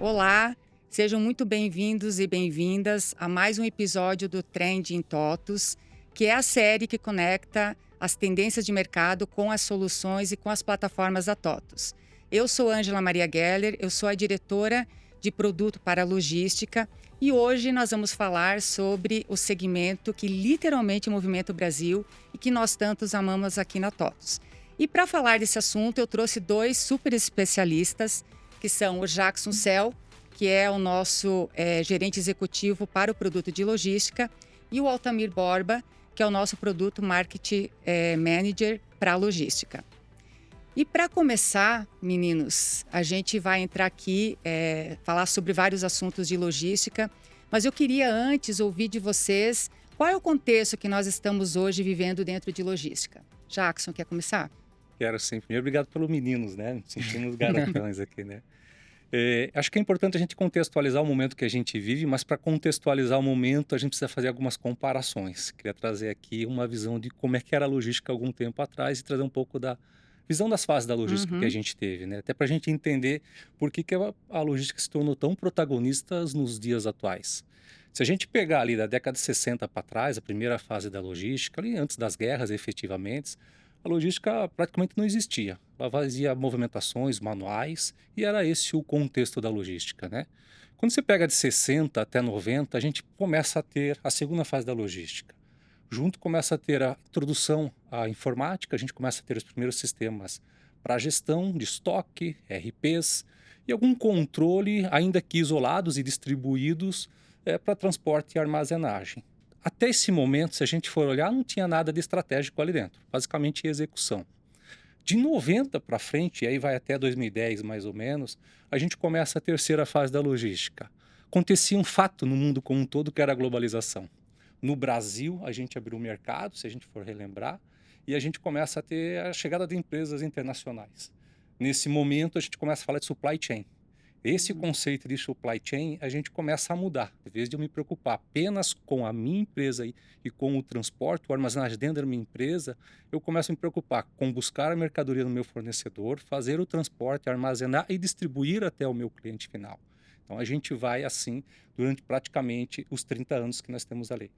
Olá, sejam muito bem-vindos e bem-vindas a mais um episódio do Trend em TOTUS, que é a série que conecta as tendências de mercado com as soluções e com as plataformas da TOTUS. Eu sou Ângela Maria Geller, eu sou a diretora de produto para a logística e hoje nós vamos falar sobre o segmento que literalmente movimenta o Brasil e que nós tantos amamos aqui na TOTUS. E para falar desse assunto, eu trouxe dois super especialistas, que são o Jackson Cell, que é o nosso gerente executivo para o produto de logística, e o Altamir Borba, que é o nosso produto marketing manager para a logística. E para começar, meninos, a gente vai entrar aqui, falar sobre vários assuntos de logística, mas eu queria antes ouvir de vocês qual é o contexto que nós estamos hoje vivendo dentro de logística. Jackson, quer começar? Quero sim. Primeiro, obrigado pelos meninos, né? Me sentimos garotões aqui, né? Acho que é importante a gente contextualizar o momento que a gente vive, mas para contextualizar o momento, a gente precisa fazer algumas comparações. Queria trazer aqui uma visão de como é que era a logística algum tempo atrás e trazer um pouco da visão das fases da logística que a Uhum. gente teve, né? Até para a gente entender por que a logística se tornou tão protagonista nos dias atuais. Se a gente pegar ali da década de 60 para trás, a primeira fase da logística, ali antes das guerras efetivamente, a logística praticamente não existia. Ela fazia movimentações manuais e era esse o contexto da logística, né? Quando você pega de 60 até 90, a gente começa a ter a segunda fase da logística. Junto começa a ter a introdução à informática, a gente começa a ter os primeiros sistemas para gestão de estoque, RPs, e algum controle, ainda que isolados e distribuídos, para transporte e armazenagem. Até esse momento, se a gente for olhar, não tinha nada de estratégico ali dentro, basicamente execução. De 90 para frente, e aí vai até 2010 mais ou menos, a gente começa a terceira fase da logística. Acontecia um fato no mundo como um todo que era a globalização. No Brasil, a gente abriu o mercado, se a gente for relembrar, e a gente começa a ter a chegada de empresas internacionais. Nesse momento, a gente começa a falar de supply chain. Esse Uhum. conceito de supply chain, a gente começa a mudar. Em vez de eu me preocupar apenas com a minha empresa e com o transporte, o armazenagem dentro da minha empresa, eu começo a me preocupar com buscar a mercadoria no meu fornecedor, fazer o transporte, armazenar e distribuir até o meu cliente final. Então, a gente vai assim durante praticamente os 30 anos que nós temos ali.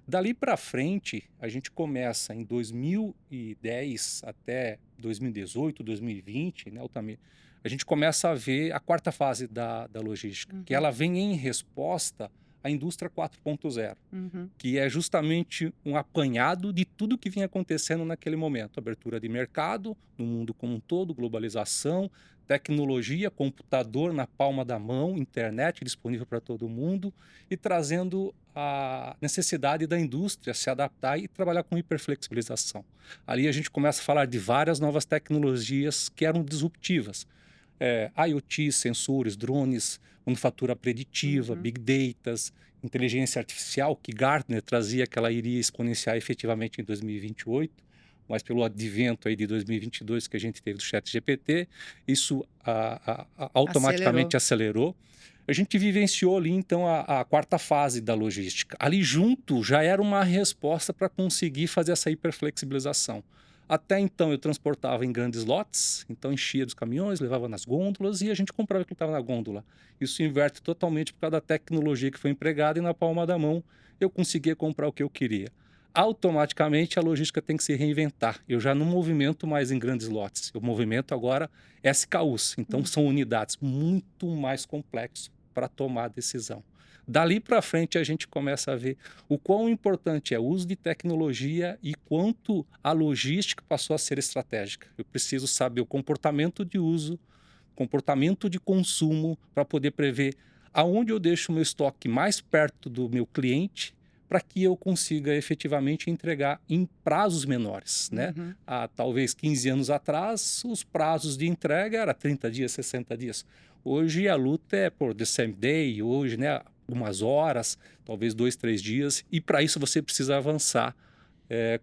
Dali para frente, a gente começa em 2010 até 2018, 2020, né, Altamir? A gente começa a ver a quarta fase da logística, que Uhum. ela vem em resposta à indústria 4.0, Uhum. que é justamente um apanhado de tudo que vinha acontecendo naquele momento. Abertura de mercado no mundo como um todo, globalização, tecnologia, computador na palma da mão, internet disponível para todo mundo e trazendo a necessidade da indústria se adaptar e trabalhar com hiperflexibilização. Ali a gente começa a falar de várias novas tecnologias que eram disruptivas. IoT, sensores, drones, manufatura preditiva, Uhum. big data, inteligência artificial, que Gartner trazia que ela iria exponenciar efetivamente em 2028, mas pelo advento aí de 2022 que a gente teve do chat GPT, isso Acelerou. automaticamente acelerou. A gente vivenciou ali então a quarta fase da logística. Ali junto já era uma resposta para conseguir fazer essa hiperflexibilização. Até então eu transportava em grandes lotes, então enchia dos caminhões, levava nas gôndolas e a gente comprava o que estava na gôndola. Isso inverte totalmente por causa da tecnologia que foi empregada e na palma da mão eu conseguia comprar o que eu queria. Automaticamente a logística tem que se reinventar. Eu já não movimento mais em grandes lotes, eu movimento agora SKUs, então Hum. são unidades muito mais complexas para tomar a decisão. Dali para frente a gente começa a ver o quão importante é o uso de tecnologia e quanto a logística passou a ser estratégica. Eu preciso saber o comportamento de uso, comportamento de consumo, para poder prever aonde eu deixo o meu estoque mais perto do meu cliente, para que eu consiga efetivamente entregar em prazos menores, né? Uhum. Há talvez 15 anos atrás, os prazos de entrega era 30 dias, 60 dias. Hoje a luta é por the same day, hoje, né? Umas horas, talvez 2, 3 dias, e para isso você precisa avançar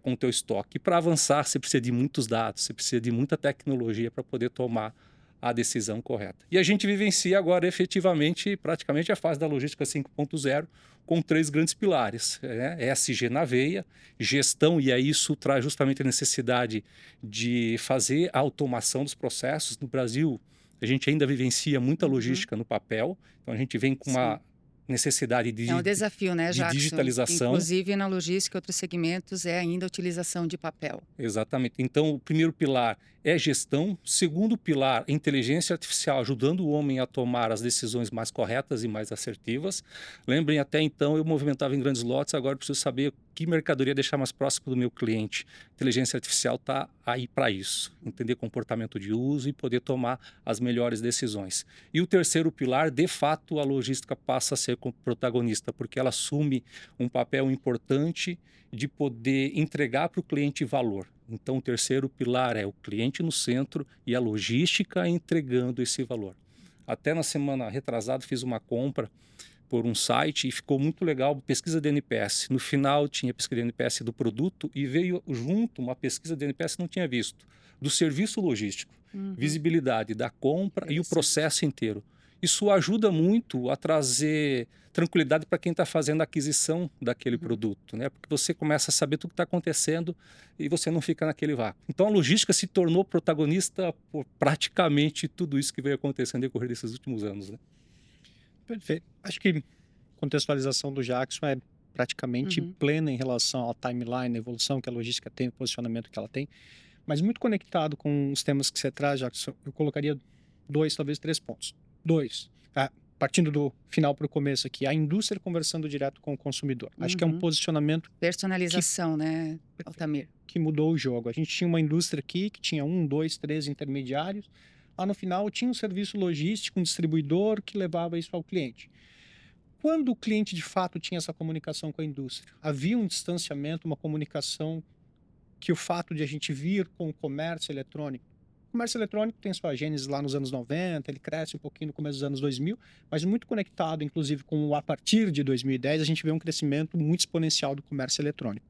com o teu estoque. E para avançar, você precisa de muitos dados, você precisa de muita tecnologia para poder tomar a decisão correta. E a gente vivencia agora efetivamente, praticamente a fase da logística 5.0 com três grandes pilares, né? ESG na veia, gestão, e aí isso traz justamente a necessidade de fazer a automação dos processos. No Brasil, A gente ainda vivencia muita Uhum. logística no papel, então a gente vem com Sim. uma necessidade É um desafio, né, de Jackson? digitalização. Inclusive na logística e outros segmentos é ainda a utilização de papel. Exatamente. Então, o primeiro pilar é gestão, o segundo pilar, inteligência artificial, ajudando o homem a tomar as decisões mais corretas e mais assertivas. Lembrem, até então eu movimentava em grandes lotes, agora eu preciso saber que mercadoria deixar mais próximo do meu cliente. Inteligência artificial está aí para isso, entender comportamento de uso e poder tomar as melhores decisões. E o terceiro pilar, de fato, a logística passa a ser protagonista, porque ela assume um papel importante de poder entregar para o cliente valor. Então, o terceiro pilar é o cliente no centro e a logística entregando esse valor. Até na semana retrasada fiz uma compra por um site e ficou muito legal, pesquisa de NPS. No final tinha pesquisa de NPS do produto e veio junto uma pesquisa de NPS que não tinha visto, do serviço logístico, Uhum. visibilidade da compra e o Interessante. processo inteiro. Isso ajuda muito a trazer tranquilidade para quem está fazendo a aquisição daquele Uhum. produto, né? Porque você começa a saber tudo que está acontecendo e você não fica naquele vácuo. Então a logística se tornou protagonista por praticamente tudo isso que veio acontecendo no decorrer desses últimos anos, né? Perfeito. Acho que a contextualização do Jackson é praticamente Uhum. plena em relação à timeline, a evolução que a logística tem, o posicionamento que ela tem, mas muito conectado com os temas que você traz, Jackson, eu colocaria dois, talvez três pontos. Dois, partindo do final para o começo aqui, a indústria conversando direto com o consumidor. Acho que é um Uhum. posicionamento que, Personalização, né, Altamir? que mudou o jogo. A gente tinha uma indústria aqui que tinha um, dois, três intermediários. Lá no final tinha um serviço logístico, um distribuidor que levava isso ao cliente. Quando o cliente de fato tinha essa comunicação com a indústria, havia um distanciamento, uma comunicação que o fato de a gente vir com o comércio eletrônico. O comércio eletrônico tem sua gênese lá nos anos 90, ele cresce um pouquinho no começo dos anos 2000, mas muito conectado, inclusive, com a partir de 2010, a gente vê um crescimento muito exponencial do comércio eletrônico.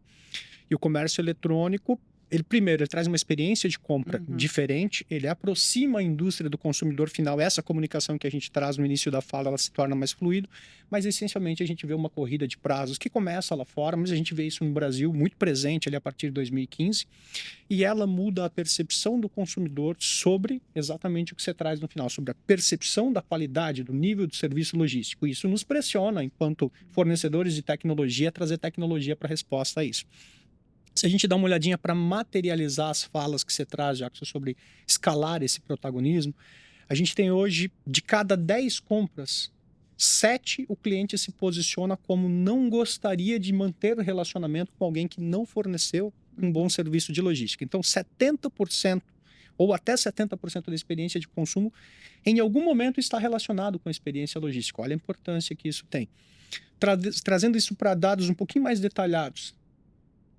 E o comércio eletrônico, ele traz uma experiência de compra Uhum. diferente, ele aproxima a indústria do consumidor final, essa comunicação que a gente traz no início da fala, ela se torna mais fluida, mas essencialmente a gente vê uma corrida de prazos que começa lá fora, mas a gente vê isso no Brasil muito presente ali a partir de 2015, e ela muda a percepção do consumidor sobre exatamente o que você traz no final, sobre a percepção da qualidade, do nível do serviço logístico. Isso nos pressiona, enquanto fornecedores de tecnologia, a trazer tecnologia para resposta a isso. Se a gente dá uma olhadinha para materializar as falas que você traz, Jackson, sobre escalar esse protagonismo, a gente tem hoje, de cada 10 compras, 7 o cliente se posiciona como não gostaria de manter o relacionamento com alguém que não forneceu um bom Uhum. serviço de logística. Então, 70% ou até 70% da experiência de consumo, em algum momento está relacionado com a experiência logística. Olha a importância que isso tem. Trazendo isso para dados um pouquinho mais detalhados,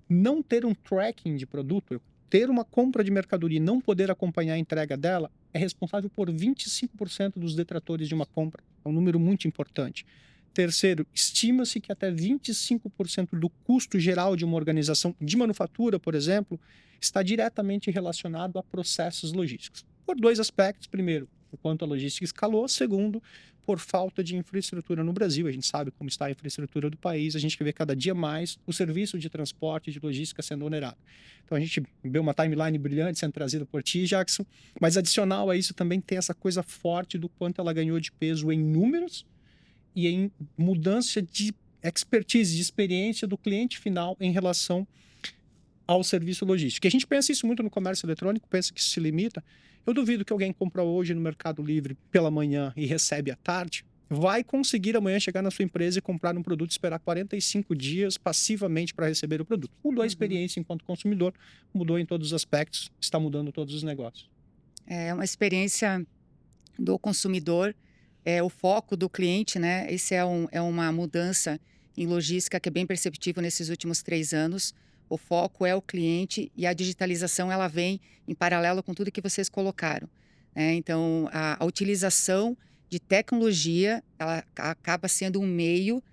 não ter um tracking de produto, eu ter uma compra de mercadoria e não poder acompanhar a entrega dela, é responsável por 25% dos detratores de uma compra. É um número muito importante. Terceiro, estima-se que até 25% do custo geral de uma organização de manufatura, por exemplo, está diretamente relacionado a processos logísticos. Por dois aspectos. Primeiro, o quanto a logística escalou. Segundo, por falta de infraestrutura no Brasil. A gente sabe como está a infraestrutura do país, a gente vê cada dia mais o serviço de transporte e de logística sendo onerado. Então a gente vê uma timeline brilhante sendo trazida por ti, Jackson, mas adicional a isso também tem essa coisa forte do quanto ela ganhou de peso em números e em mudança de expertise, de experiência do cliente final em relação ao serviço logístico. E a gente pensa isso muito no comércio eletrônico, pensa que isso se limita. Eu duvido que alguém compra hoje no Mercado Livre pela manhã e recebe à tarde, vai conseguir amanhã chegar na sua empresa e comprar um produto e esperar 45 dias passivamente para receber o produto. Mudou a Uhum. experiência enquanto consumidor, mudou em todos os aspectos, está mudando todos os negócios. É uma experiência do consumidor, é o foco do cliente, né? Esse é uma mudança em logística que é bem perceptível nesses últimos 3 anos. O foco é o cliente e a digitalização ela vem em paralelo com tudo que vocês colocaram, né? Então, a utilização de tecnologia, ela acaba sendo um meio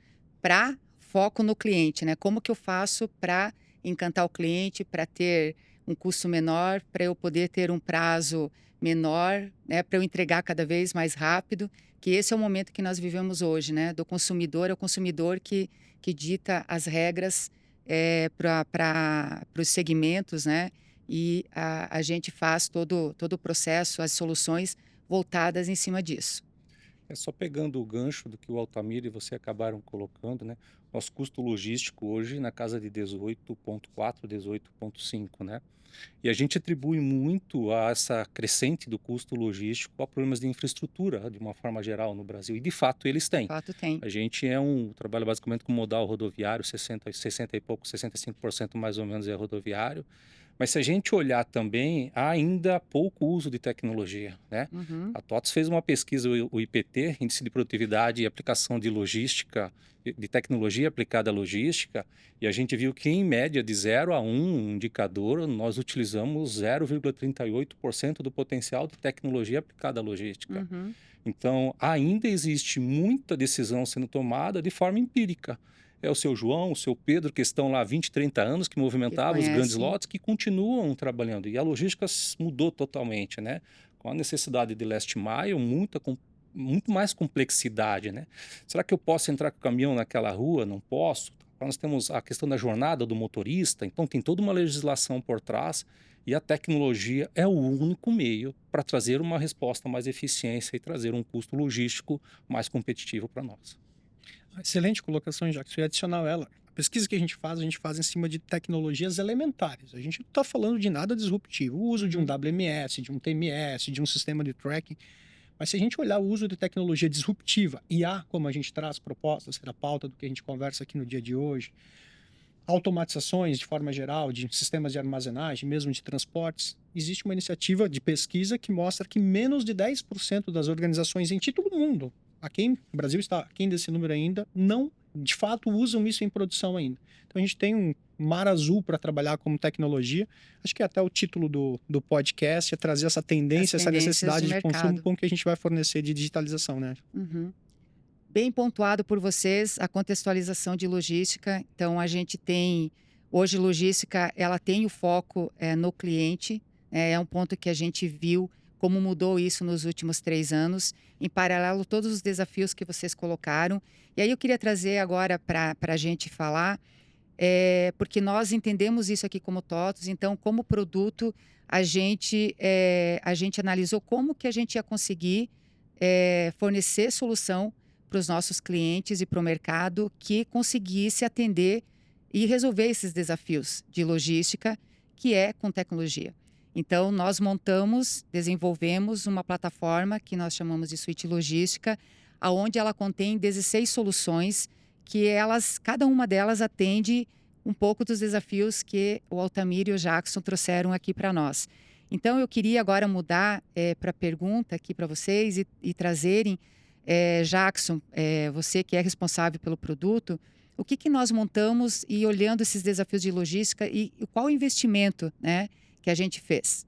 para foco no cliente, né? Como que eu faço para encantar o cliente, para ter um custo menor, para eu poder ter um prazo menor, né? Para eu entregar cada vez mais rápido, que esse é o momento que nós vivemos hoje, né? Do consumidor, é o consumidor que dita as regras para os segmentos, né? E a gente faz todo o processo, as soluções voltadas em cima disso. É só pegando o gancho do que o Altamira e você acabaram colocando, né? Nosso custo logístico hoje na casa de 18,4, 18,5, né? E a gente atribui muito a essa crescente do custo logístico a problemas de infraestrutura, de uma forma geral, no Brasil. E, de fato, eles De têm. fato, tem. A gente trabalha basicamente com modal rodoviário, 60 e pouco, 65% mais ou menos é rodoviário. Mas se a gente olhar também, há ainda pouco uso de tecnologia, né? Uhum. A TOTS fez uma pesquisa, o IPT, Índice de Produtividade e Aplicação de Logística, de Tecnologia Aplicada à Logística, e a gente viu que, em média, de 0 a 1 indicador, nós utilizamos 0,38% do potencial de tecnologia aplicada à logística. Uhum. Então, ainda existe muita decisão sendo tomada de forma empírica. É o seu João, o seu Pedro, que estão lá há 20, 30 anos, que Que movimentavam os grandes conhecem. lotes, que continuam trabalhando. E a logística mudou totalmente, né? Com a necessidade de last mile, muito mais complexidade, né? Será que eu posso entrar com o caminhão naquela rua? Não posso. Nós temos a questão da jornada do motorista, então tem toda uma legislação por trás e a tecnologia é o único meio para trazer uma resposta mais eficiência e trazer um custo logístico mais competitivo para nós. Excelente colocação, Jacques. Eu ia adicionar ela. A pesquisa que a gente faz em cima de tecnologias elementares. A gente não está falando de nada disruptivo. O uso de um WMS, de um TMS, de um sistema de tracking. Mas se a gente olhar o uso de tecnologia disruptiva, IA, como a gente traz propostas, será a pauta do que a gente conversa aqui no dia de hoje, automatizações de forma geral, de sistemas de armazenagem, mesmo de transportes, existe uma iniciativa de pesquisa que mostra que menos de 10% das organizações em todo o mundo, o Brasil está aquém desse número ainda, não de fato usam isso em produção ainda. Então a gente tem um mar azul para trabalhar como tecnologia. Acho que até o título do podcast é trazer essa tendência, essa necessidade de consumo com o que a gente vai fornecer de digitalização, né? Uhum. Bem pontuado por vocês, a contextualização de logística. Então, a gente tem, hoje, logística, ela tem o foco no cliente. É um ponto que a gente viu como mudou isso nos últimos 3 anos. Em paralelo, todos os desafios que vocês colocaram. E aí eu queria trazer agora para a gente falar, porque nós entendemos isso aqui como TOTVS. Então, como produto, a gente analisou como que a gente ia conseguir fornecer solução para os nossos clientes e para o mercado que conseguisse atender e resolver esses desafios de logística, que é com tecnologia. Então, nós desenvolvemos uma plataforma que nós chamamos de Suite Logística, onde ela contém 16 soluções que cada uma delas atende um pouco dos desafios que o Altamira e o Jackson trouxeram aqui para nós. Então, eu queria agora mudar para a pergunta aqui para vocês e trazerem, Jackson, você que é responsável pelo produto, o que nós montamos e olhando esses desafios de logística e qual o investimento, né, que a gente fez?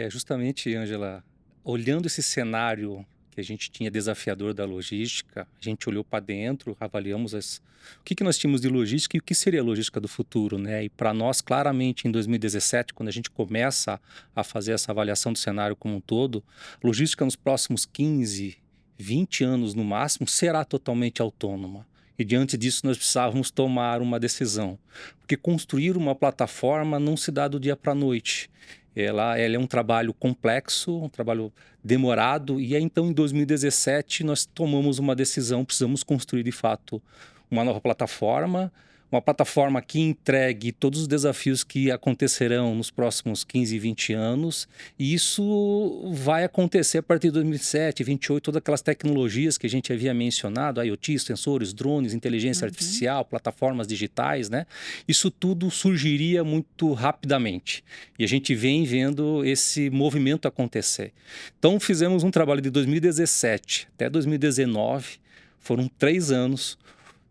Justamente, Ângela, olhando esse cenário que a gente tinha desafiador da logística, a gente olhou para dentro, avaliamos o que nós tínhamos de logística e o que seria a logística do futuro, né? E para nós, claramente, em 2017, quando a gente começa a fazer essa avaliação do cenário como um todo, logística nos próximos 15, 20 anos no máximo será totalmente autônoma. E diante disso nós precisávamos tomar uma decisão, porque construir uma plataforma não se dá do dia para a noite. Ela é um trabalho complexo, um trabalho demorado, e aí então em 2017 nós tomamos uma decisão, precisamos construir de fato uma nova plataforma, uma plataforma que entregue todos os desafios que acontecerão nos próximos 15, 20 anos, e isso vai acontecer a partir de 2027, 2028, todas aquelas tecnologias que a gente havia mencionado, IoT, sensores, drones, inteligência artificial, plataformas digitais, né? Isso tudo surgiria muito rapidamente, e a gente vem vendo esse movimento acontecer. Então fizemos um trabalho de 2017 até 2019, foram 3 anos,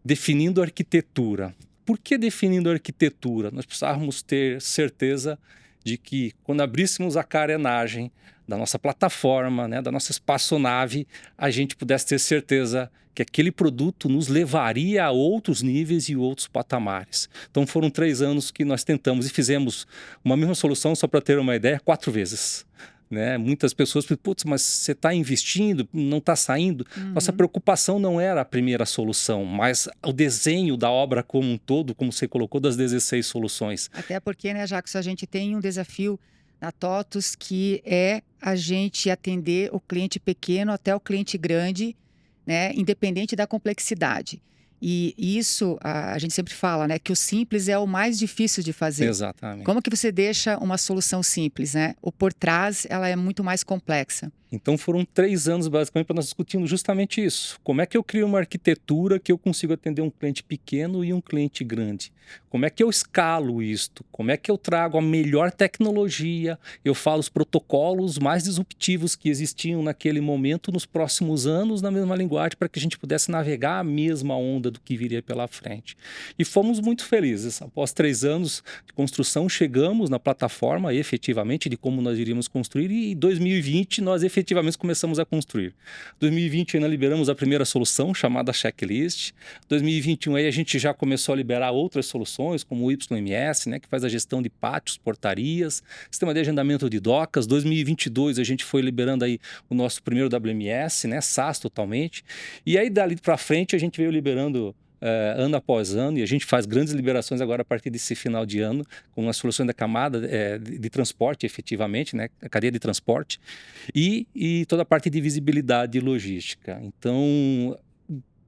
definindo a arquitetura. Por que definindo a arquitetura? Nós precisávamos ter certeza de que, quando abríssemos a carenagem da nossa plataforma, né, da nossa espaçonave, a gente pudesse ter certeza que aquele produto nos levaria a outros níveis e outros patamares. Então foram 3 anos que nós tentamos e fizemos uma mesma solução, só para ter uma ideia, 4 vezes. Né? Muitas pessoas falam, putz, mas você está investindo, não está saindo. Nossa preocupação não era a primeira solução, mas o desenho da obra como um todo, como você colocou, das 16 soluções. Até porque, né, Jackson, a gente tem um desafio na TOTVS, que é a gente atender o cliente pequeno até o cliente grande, né, independente da complexidade. E isso, a gente sempre fala, né, que o simples é o mais difícil de fazer. Exatamente. Como que você deixa uma solução simples, né? O por trás, ela é muito mais complexa. Então foram 3 anos basicamente para nós discutindo justamente isso. Como é que eu crio uma arquitetura que eu consigo atender um cliente pequeno e um cliente grande? Como é que eu escalo isto? Como é que eu trago a melhor tecnologia? Eu falo os protocolos mais disruptivos que existiam naquele momento nos próximos anos na mesma linguagem para que a gente pudesse navegar a mesma onda do que viria pela frente. E fomos muito felizes. Após 3 anos de construção, chegamos na plataforma efetivamente de como nós iríamos construir e em 2020 nós efetivamente começamos a construir. 2020 ainda liberamos a primeira solução chamada Checklist. 2021 aí a gente já começou a liberar outras soluções como o YMS, né, que faz a gestão de pátios, portarias, sistema de agendamento de docas. 2022 a gente foi liberando aí o nosso primeiro WMS, né, SaaS totalmente. E aí dali para frente a gente veio liberando ano após ano, e a gente faz grandes liberações agora a partir desse final de ano, com as soluções da camada de transporte, efetivamente, né, a cadeia de transporte, e toda a parte de visibilidade e logística. Então,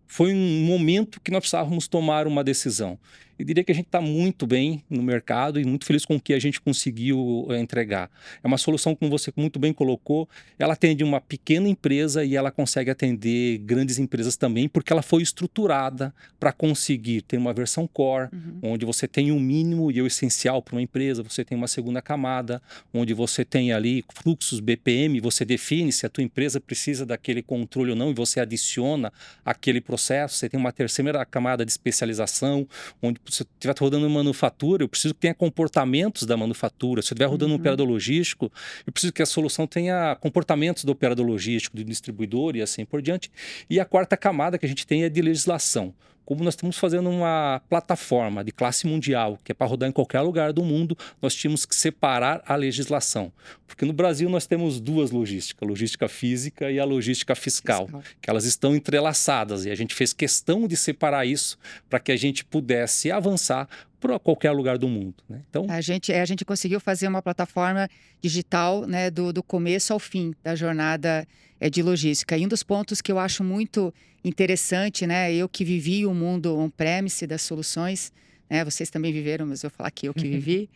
foi um momento que nós precisávamos tomar uma decisão. Eu diria que a gente está muito bem no mercado e muito feliz com o que a gente conseguiu entregar. É uma solução, como você muito bem colocou, ela atende uma pequena empresa e ela consegue atender grandes empresas também, porque ela foi estruturada para conseguir ter uma versão core, onde você tem o mínimo e o essencial para uma empresa, você tem uma segunda camada, onde você tem ali fluxos BPM, você define se a tua empresa precisa daquele controle ou não e você adiciona aquele processo, você tem uma terceira camada de especialização, onde se eu estiver rodando manufatura, eu preciso que tenha comportamentos da manufatura. Se eu estiver rodando um operador logístico, eu preciso que a solução tenha comportamentos do operador logístico, do distribuidor e assim por diante. E a quarta camada que a gente tem é de legislação. Como nós estamos fazendo uma plataforma de classe mundial, que é para rodar em qualquer lugar do mundo, nós tínhamos que separar a legislação. Porque no Brasil nós temos duas logísticas, a logística física e a logística fiscal, que elas estão entrelaçadas. E a gente fez questão de separar isso para que a gente pudesse avançar para qualquer lugar do mundo, né? Então, a gente conseguiu fazer uma plataforma digital, né, do começo ao fim da jornada de logística. E um dos pontos que eu acho muito interessante, né, eu que vivi o mundo on-premise das soluções, né, vocês também viveram, mas eu vou falar que eu que vivi,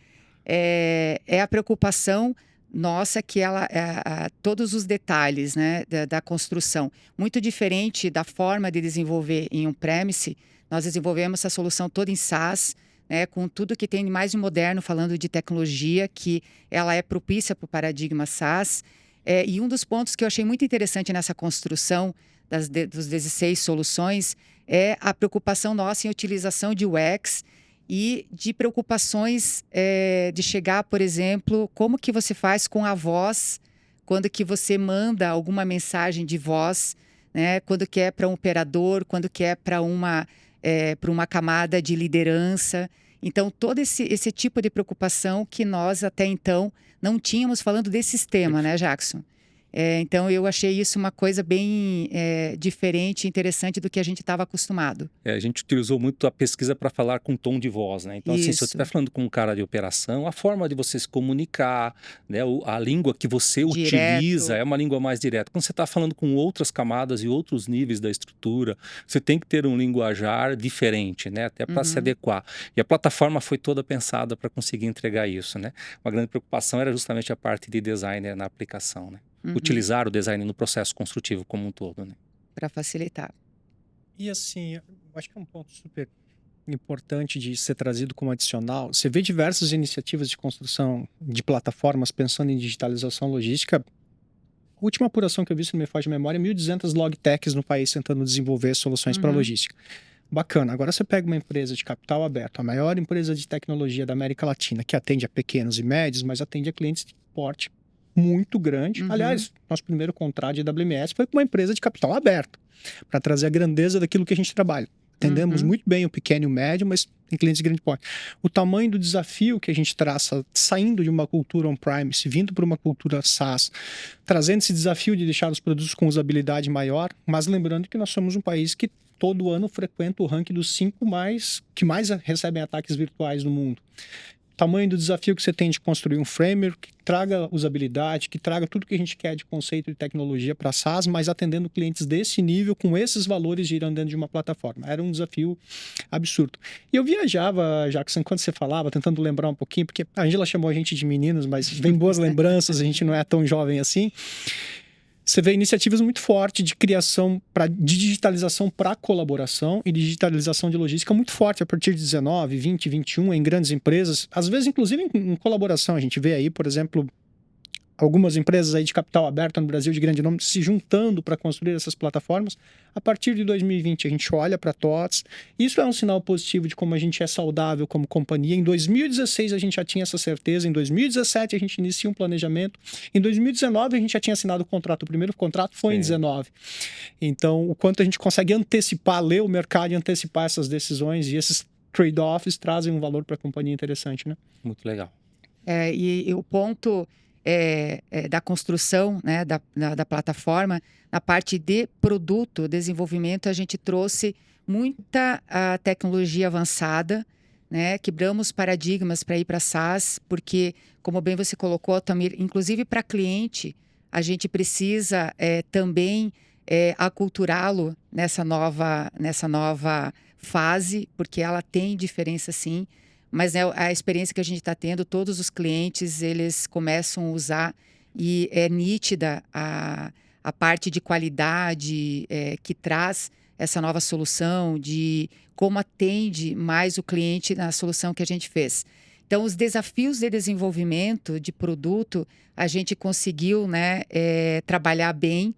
é a preocupação nossa que ela todos os detalhes, né, da construção. Muito diferente da forma de desenvolver em on-premise, nós desenvolvemos essa solução toda em SaaS, né, com tudo que tem mais de moderno, falando de tecnologia, que ela é propícia para o paradigma SaaS. E um dos pontos que eu achei muito interessante nessa construção dos 16 soluções é a preocupação nossa em utilização de UX e de preocupações de chegar, por exemplo, como que você faz com a voz quando que você manda alguma mensagem de voz, né, quando que é para um operador, quando que é para uma camada de liderança. Então, todo esse tipo de preocupação que nós até então não tínhamos falando desse sistema, né, Jackson? Então, eu achei isso uma coisa bem diferente e interessante do que a gente estava acostumado. A gente utilizou muito a pesquisa para falar com tom de voz, né? Então, assim, se eu estiver falando com um cara de operação, a forma de você se comunicar, né? A língua que você utiliza é uma língua mais direta. Quando você está falando com outras camadas e outros níveis da estrutura, você tem que ter um linguajar diferente, né? Até para se adequar. E a plataforma foi toda pensada para conseguir entregar isso, né? Uma grande preocupação era justamente a parte de design na aplicação, né? Utilizar o design no processo construtivo como um todo, né? Para facilitar. E assim, eu acho que é um ponto super importante de ser trazido como adicional. Você vê diversas iniciativas de construção de plataformas pensando em digitalização logística. A última apuração que eu vi, se não me foge de memória, 1.200 logtechs no país tentando desenvolver soluções para logística. Bacana. Agora você pega uma empresa de capital aberto, a maior empresa de tecnologia da América Latina, que atende a pequenos e médios, mas atende a clientes de porte muito grande. Aliás, nosso primeiro contrato de WMS foi com uma empresa de capital aberto, para trazer a grandeza daquilo que a gente trabalha. Entendemos muito bem o pequeno e o médio, mas tem clientes de grande porte. O tamanho do desafio que a gente traça, saindo de uma cultura on-premise, vindo para uma cultura SaaS, trazendo esse desafio de deixar os produtos com usabilidade maior, mas lembrando que nós somos um país que todo ano frequenta o ranking dos 5 que mais recebem ataques virtuais no mundo. tamanho do desafio que você tem de construir um framework que traga usabilidade, que traga tudo que a gente quer de conceito de tecnologia para SaaS, mas atendendo clientes desse nível, com esses valores girando dentro de uma plataforma. Era um desafio absurdo. E eu viajava, Jackson, quando você falava, tentando lembrar um pouquinho, porque a Angela chamou a gente de meninos, mas vem boas lembranças, a gente não é tão jovem assim. Você vê iniciativas muito fortes de criação, de digitalização para colaboração e digitalização de logística muito forte a partir de 19, 20, 21 em grandes empresas, às vezes inclusive em colaboração. A gente vê aí, por exemplo, algumas empresas aí de capital aberto no Brasil de grande nome se juntando para construir essas plataformas. A partir de 2020 a gente olha para TOTS. Isso é um sinal positivo de como a gente é saudável como companhia. Em 2016 a gente já tinha essa certeza, em 2017 a gente inicia um planejamento, em 2019 a gente já tinha assinado o contrato. O primeiro contrato foi em 2019. Então, o quanto a gente consegue antecipar, ler o mercado e antecipar essas decisões e esses trade-offs trazem um valor para a companhia interessante, né? Muito legal. E o ponto da construção, né, da plataforma, na parte de produto, desenvolvimento, a gente trouxe muita tecnologia avançada, né? Quebramos paradigmas para ir para SaaS, porque, como bem você colocou, Tamir, inclusive para cliente, a gente precisa também aculturá-lo nessa nova fase, porque ela tem diferença sim. Mas a experiência que a gente está tendo, todos os clientes, eles começam a usar e é nítida a parte de qualidade que traz essa nova solução, de como atende mais o cliente na solução que a gente fez. Então, os desafios de desenvolvimento de produto, a gente conseguiu, né, trabalhar bem.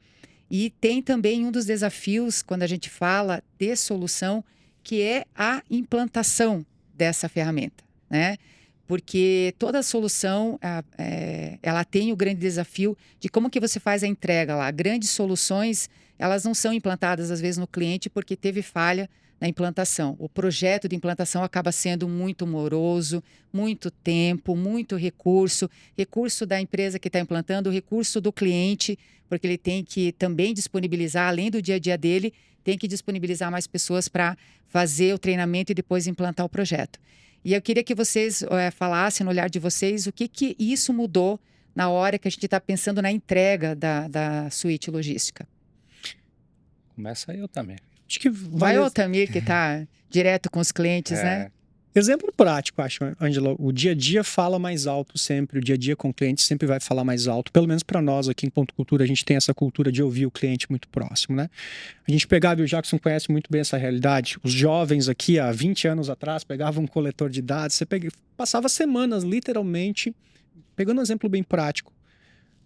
E tem também um dos desafios, quando a gente fala de solução, que é a implantação dessa ferramenta, né? Porque toda solução, ela tem o grande desafio de como que você faz a entrega lá. Grandes soluções, elas não são implantadas, às vezes, no cliente porque teve falha na implantação. O projeto de implantação acaba sendo muito moroso, muito tempo, muito recurso da empresa que está implantando, recurso do cliente, porque ele tem que também disponibilizar, além do dia a dia dele, tem que disponibilizar mais pessoas para fazer o treinamento e depois implantar o projeto. E eu queria que vocês falassem, no olhar de vocês, o que isso mudou na hora que a gente está pensando na entrega da suíte logística. Começa eu também. Acho que vai o Tamir, que está direto com os clientes, né? Exemplo prático, acho, Angela. O dia a dia fala mais alto sempre. O dia a dia com o cliente sempre vai falar mais alto. Pelo menos para nós aqui em Ponto Cultura, a gente tem essa cultura de ouvir o cliente muito próximo, né? A gente pegava, e o Jackson conhece muito bem essa realidade. Os jovens aqui, há 20 anos atrás, pegavam um coletor de dados. Passava semanas, literalmente, pegando um exemplo bem prático,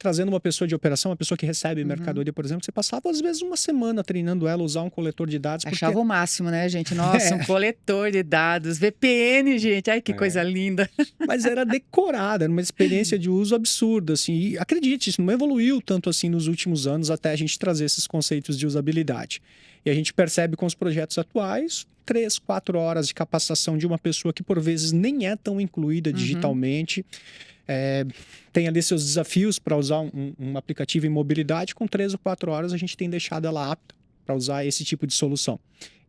trazendo uma pessoa de operação, uma pessoa que recebe mercadoria, por exemplo, você passava às vezes uma semana treinando ela a usar um coletor de dados. Achava o máximo, né, gente? Nossa, um coletor de dados, VPN, gente, ai que coisa linda. Mas era decorada, era uma experiência de uso absurda, assim, e acredite, isso não evoluiu tanto assim nos últimos anos até a gente trazer esses conceitos de usabilidade. E a gente percebe com os projetos atuais, 3, 4 horas de capacitação de uma pessoa que por vezes nem é tão incluída digitalmente, tem ali seus desafios para usar um aplicativo em mobilidade. Com 3 ou 4 horas a gente tem deixado ela apta para usar esse tipo de solução.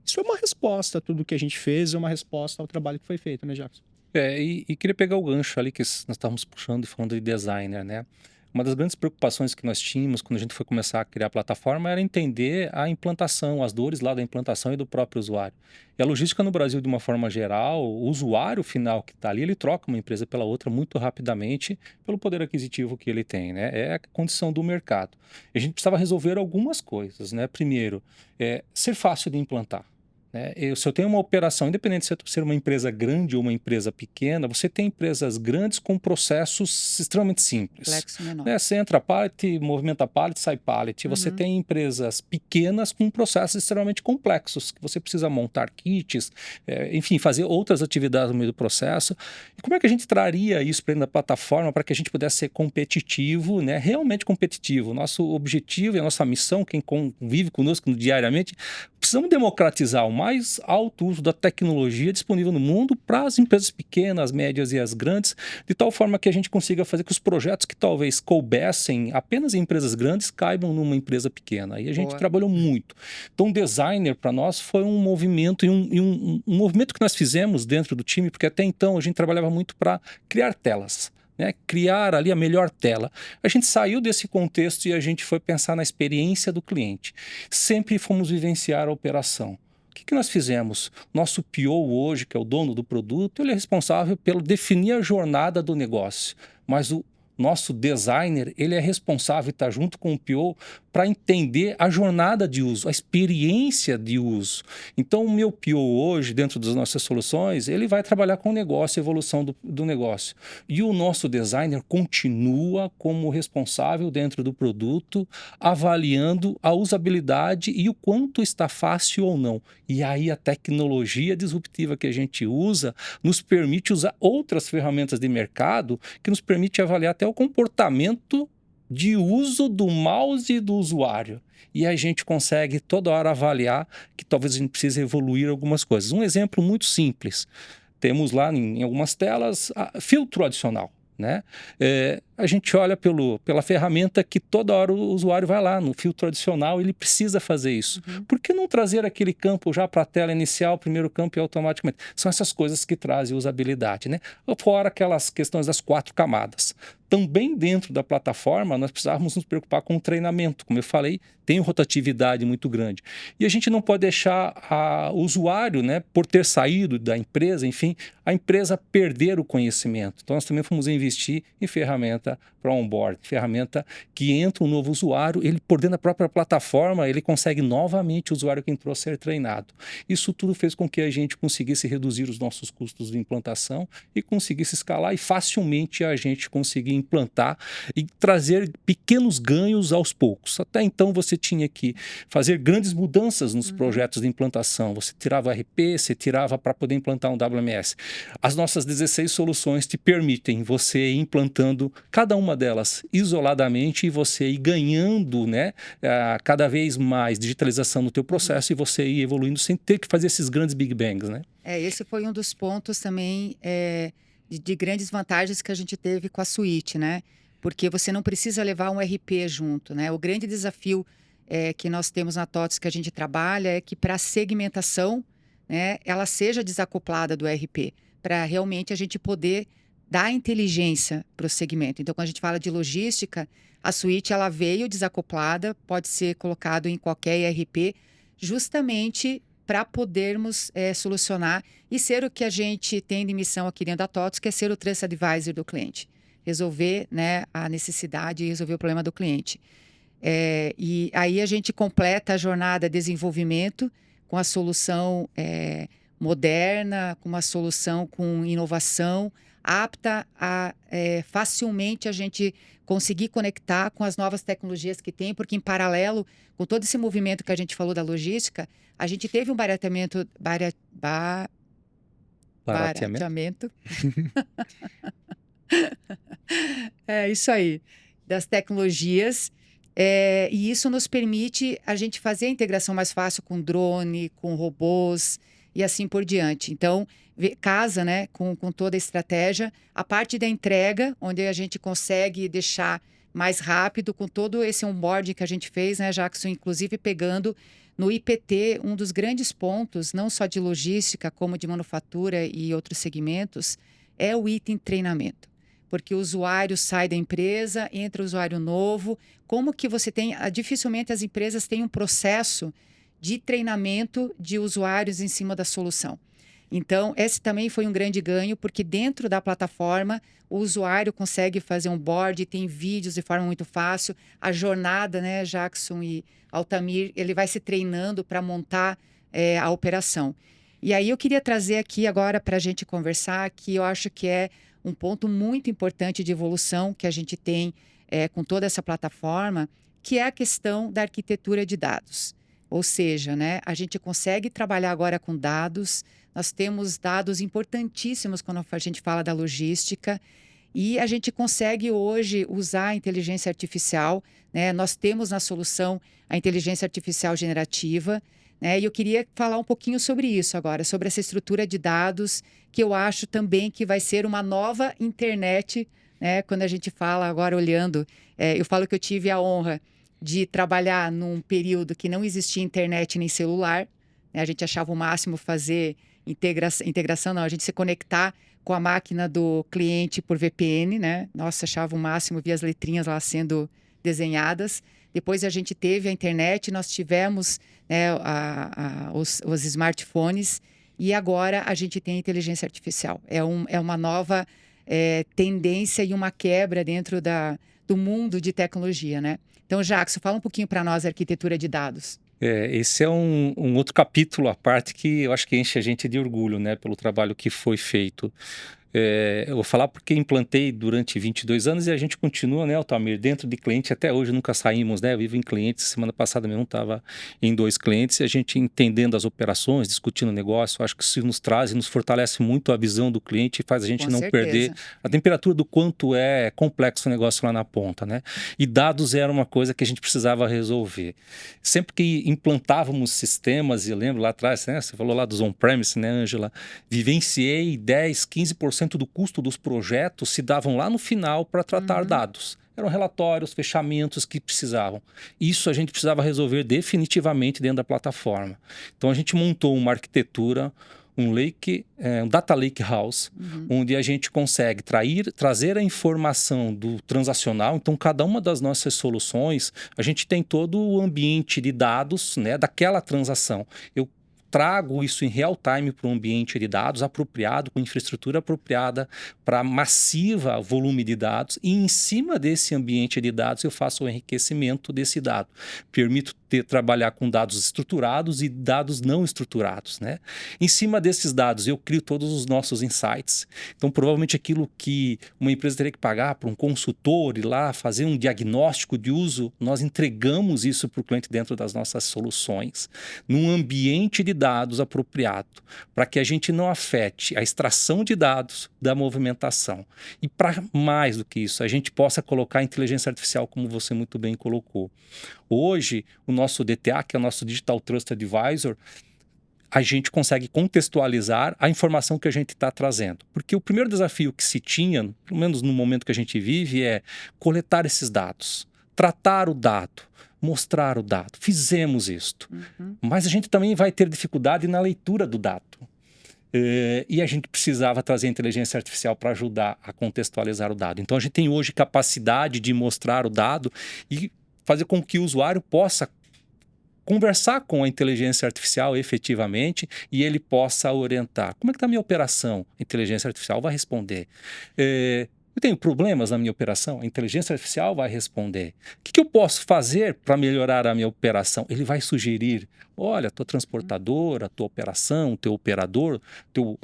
Isso é uma resposta a tudo que a gente fez, é uma resposta ao trabalho que foi feito, né, Jackson? E queria pegar o gancho ali que nós estávamos puxando e falando de designer, né? Uma das grandes preocupações que nós tínhamos quando a gente foi começar a criar a plataforma era entender a implantação, as dores lá da implantação e do próprio usuário. E a logística no Brasil, de uma forma geral, o usuário final que está ali, ele troca uma empresa pela outra muito rapidamente pelo poder aquisitivo que ele tem, né? É a condição do mercado. E a gente precisava resolver algumas coisas, né? Primeiro, ser fácil de implantar. Se eu tenho uma operação, independente de ser uma empresa grande ou uma empresa pequena, você tem empresas grandes com processos extremamente simples. Complexo menor. Você entra pallet, movimenta pallet, sai pallet. Você tem empresas pequenas com processos extremamente complexos, que você precisa montar kits, enfim, fazer outras atividades no meio do processo. E como é que a gente traria isso para dentro da plataforma para que a gente pudesse ser competitivo, né? Realmente competitivo? Nosso objetivo e a nossa missão, quem convive conosco diariamente, precisamos democratizar o mais alto uso da tecnologia disponível no mundo para as empresas pequenas, médias e as grandes, de tal forma que a gente consiga fazer que os projetos que talvez coubessem apenas em empresas grandes caibam numa empresa pequena. E a gente Boa. trabalhou muito. Então, designer para nós foi um movimento um movimento que nós fizemos dentro do time, porque até então a gente trabalhava muito para criar telas. Né, criar ali a melhor tela. A gente saiu desse contexto e a gente foi pensar na experiência do cliente. Sempre fomos vivenciar a operação. O que nós fizemos? Nosso PO hoje, que é o dono do produto, ele é responsável pelo definir a jornada do negócio. Mas o nosso designer, ele é responsável e está junto com o PO para entender a jornada de uso, a experiência de uso. Então, o meu PO hoje, dentro das nossas soluções, ele vai trabalhar com o negócio, a evolução do negócio. E o nosso designer continua como responsável dentro do produto, avaliando a usabilidade e o quanto está fácil ou não. E aí a tecnologia disruptiva que a gente usa nos permite usar outras ferramentas de mercado que nos permite avaliar até o comportamento de uso do mouse e do usuário. E a gente consegue toda hora avaliar que talvez a gente precise evoluir algumas coisas. Um exemplo muito simples. Temos lá em algumas telas filtro adicional. Né? A gente olha pela ferramenta que toda hora o usuário vai lá no filtro adicional, ele precisa fazer isso. Por que não trazer aquele campo já para a tela inicial, primeiro campo e automaticamente? São essas coisas que trazem usabilidade. Né? Fora aquelas questões das 4 camadas. Também dentro da plataforma, nós precisávamos nos preocupar com o treinamento. Como eu falei, tem rotatividade muito grande. E a gente não pode deixar o usuário, né, por ter saído da empresa, enfim, a empresa perder o conhecimento. Então, nós também fomos investir em ferramenta para onboard, ferramenta que entra um novo usuário, ele por dentro da própria plataforma, ele consegue novamente o usuário que entrou a ser treinado. Isso tudo fez com que a gente conseguisse reduzir os nossos custos de implantação e conseguisse escalar e facilmente a gente conseguir implantar e trazer pequenos ganhos aos poucos. Até então você tinha que fazer grandes mudanças nos projetos de implantação. Você tirava o RP, você tirava para poder implantar um WMS. As nossas 16 soluções te permitem você ir implantando cada uma delas isoladamente e você ir ganhando, né, cada vez mais digitalização no teu processo e você ir evoluindo sem ter que fazer esses grandes big bangs, né? Esse foi um dos pontos também de grandes vantagens que a gente teve com a suíte, né? Porque você não precisa levar um RP junto, né? O grande desafio que nós temos na TOTVS que a gente trabalha é que para a segmentação, né, ela seja desacoplada do RP, para realmente a gente poder dar inteligência para o segmento. Então, quando a gente fala de logística, a suíte ela veio desacoplada, pode ser colocado em qualquer ERP, justamente para podermos solucionar e ser o que a gente tem de missão aqui dentro da TOTVS, que é ser o Trust Advisor do cliente. Resolver, né, a necessidade e resolver o problema do cliente. E aí a gente completa a jornada de desenvolvimento com a solução moderna, com uma solução com inovação, apta a facilmente a gente conseguir conectar com as novas tecnologias que tem, porque em paralelo com todo esse movimento que a gente falou da logística, a gente teve um barateamento. É isso aí, das tecnologias. E isso nos permite a gente fazer a integração mais fácil com drone, com robôs e assim por diante. Então, casa, né, com toda a estratégia. A parte da entrega, onde a gente consegue deixar mais rápido, com todo esse onboarding que a gente fez, né, Jackson, inclusive pegando no IPT, um dos grandes pontos, não só de logística, como de manufatura e outros segmentos, é o item treinamento. Porque o usuário sai da empresa, entra o usuário novo. Como que você tem... Dificilmente as empresas têm um processo de treinamento de usuários em cima da solução. Então, esse também foi um grande ganho, porque dentro da plataforma, o usuário consegue fazer um board, tem vídeos de forma muito fácil. A jornada, né, Jackson e Altamir, ele vai se treinando para montar a operação. E aí eu queria trazer aqui agora para a gente conversar, que eu acho que é um ponto muito importante de evolução que a gente tem com toda essa plataforma, que é a questão da arquitetura de dados. Ou seja, né, a gente consegue trabalhar agora com dados, nós temos dados importantíssimos quando a gente fala da logística e a gente consegue hoje usar a inteligência artificial, né? Nós temos na solução a inteligência artificial generativa, né? E eu queria falar um pouquinho sobre isso agora, sobre essa estrutura de dados, que eu acho também que vai ser uma nova internet, né? Quando a gente fala agora olhando, eu falo que eu tive a honra de trabalhar num período que não existia internet nem celular, né? A gente achava o máximo fazer integração, não, a gente se conectar com a máquina do cliente por VPN, né? Nossa, achava o máximo, via as letrinhas lá sendo desenhadas. Depois a gente teve a internet, nós tivemos, né, os smartphones, e agora a gente tem a inteligência artificial. É uma nova tendência e uma quebra dentro do mundo de tecnologia, né? Então, Jackson, fala um pouquinho para nós da arquitetura de dados. Esse é um outro capítulo à parte que eu acho que enche a gente de orgulho, né, pelo trabalho que foi feito. Eu vou falar porque implantei durante 22 anos e a gente continua, né, Altamir, dentro de cliente até hoje, nunca saímos, né? Eu vivo em clientes, semana passada mesmo estava em 2 clientes e a gente entendendo as operações, discutindo o negócio, acho que isso nos traz e nos fortalece muito a visão do cliente e faz a gente Com não certeza. perder a temperatura do quanto é complexo o negócio lá na ponta, né? E dados era uma coisa que a gente precisava resolver. Sempre que implantávamos sistemas, e eu lembro lá atrás, né, você falou lá dos on-premise, né, Ângela? Vivenciei 10, 15% do custo dos projetos se davam lá no final para tratar dados. Eram relatórios, fechamentos que precisavam. Isso a gente precisava resolver definitivamente dentro da plataforma. Então a gente montou uma arquitetura, um data lake house, onde a gente consegue trazer a informação do transacional. Então, cada uma das nossas soluções, a gente tem todo o ambiente de dados, né, daquela transação. Eu trago isso em real time para um ambiente de dados apropriado, com infraestrutura apropriada para massiva volume de dados, e em cima desse ambiente de dados eu faço o enriquecimento desse dado. Permito trabalhar com dados estruturados e dados não estruturados, né? Em cima desses dados eu crio todos os nossos insights. Então, provavelmente aquilo que uma empresa teria que pagar para um consultor ir lá fazer um diagnóstico de uso, nós entregamos isso para o cliente dentro das nossas soluções, num ambiente de dados apropriado, para que a gente não afete a extração de dados da movimentação. E para mais do que isso, a gente possa colocar a inteligência artificial, como você muito bem colocou. Hoje, o nosso DTA, que é o nosso Digital Trust Advisor, a gente consegue contextualizar a informação que a gente está trazendo. Porque o primeiro desafio que se tinha, pelo menos no momento que a gente vive, é coletar esses dados, tratar o dado, mostrar o dado. Fizemos isto. Mas a gente também vai ter dificuldade na leitura do dado. E a gente precisava trazer a inteligência artificial para ajudar a contextualizar o dado. Então, a gente tem hoje capacidade de mostrar o dado e fazer com que o usuário possa conversar com a inteligência artificial efetivamente e ele possa orientar. Como é que está a minha operação? A inteligência artificial vai responder. Eu tenho problemas na minha operação? A inteligência artificial vai responder. O que eu posso fazer para melhorar a minha operação? Ele vai sugerir, olha, tua transportadora, tua operação, teu operador,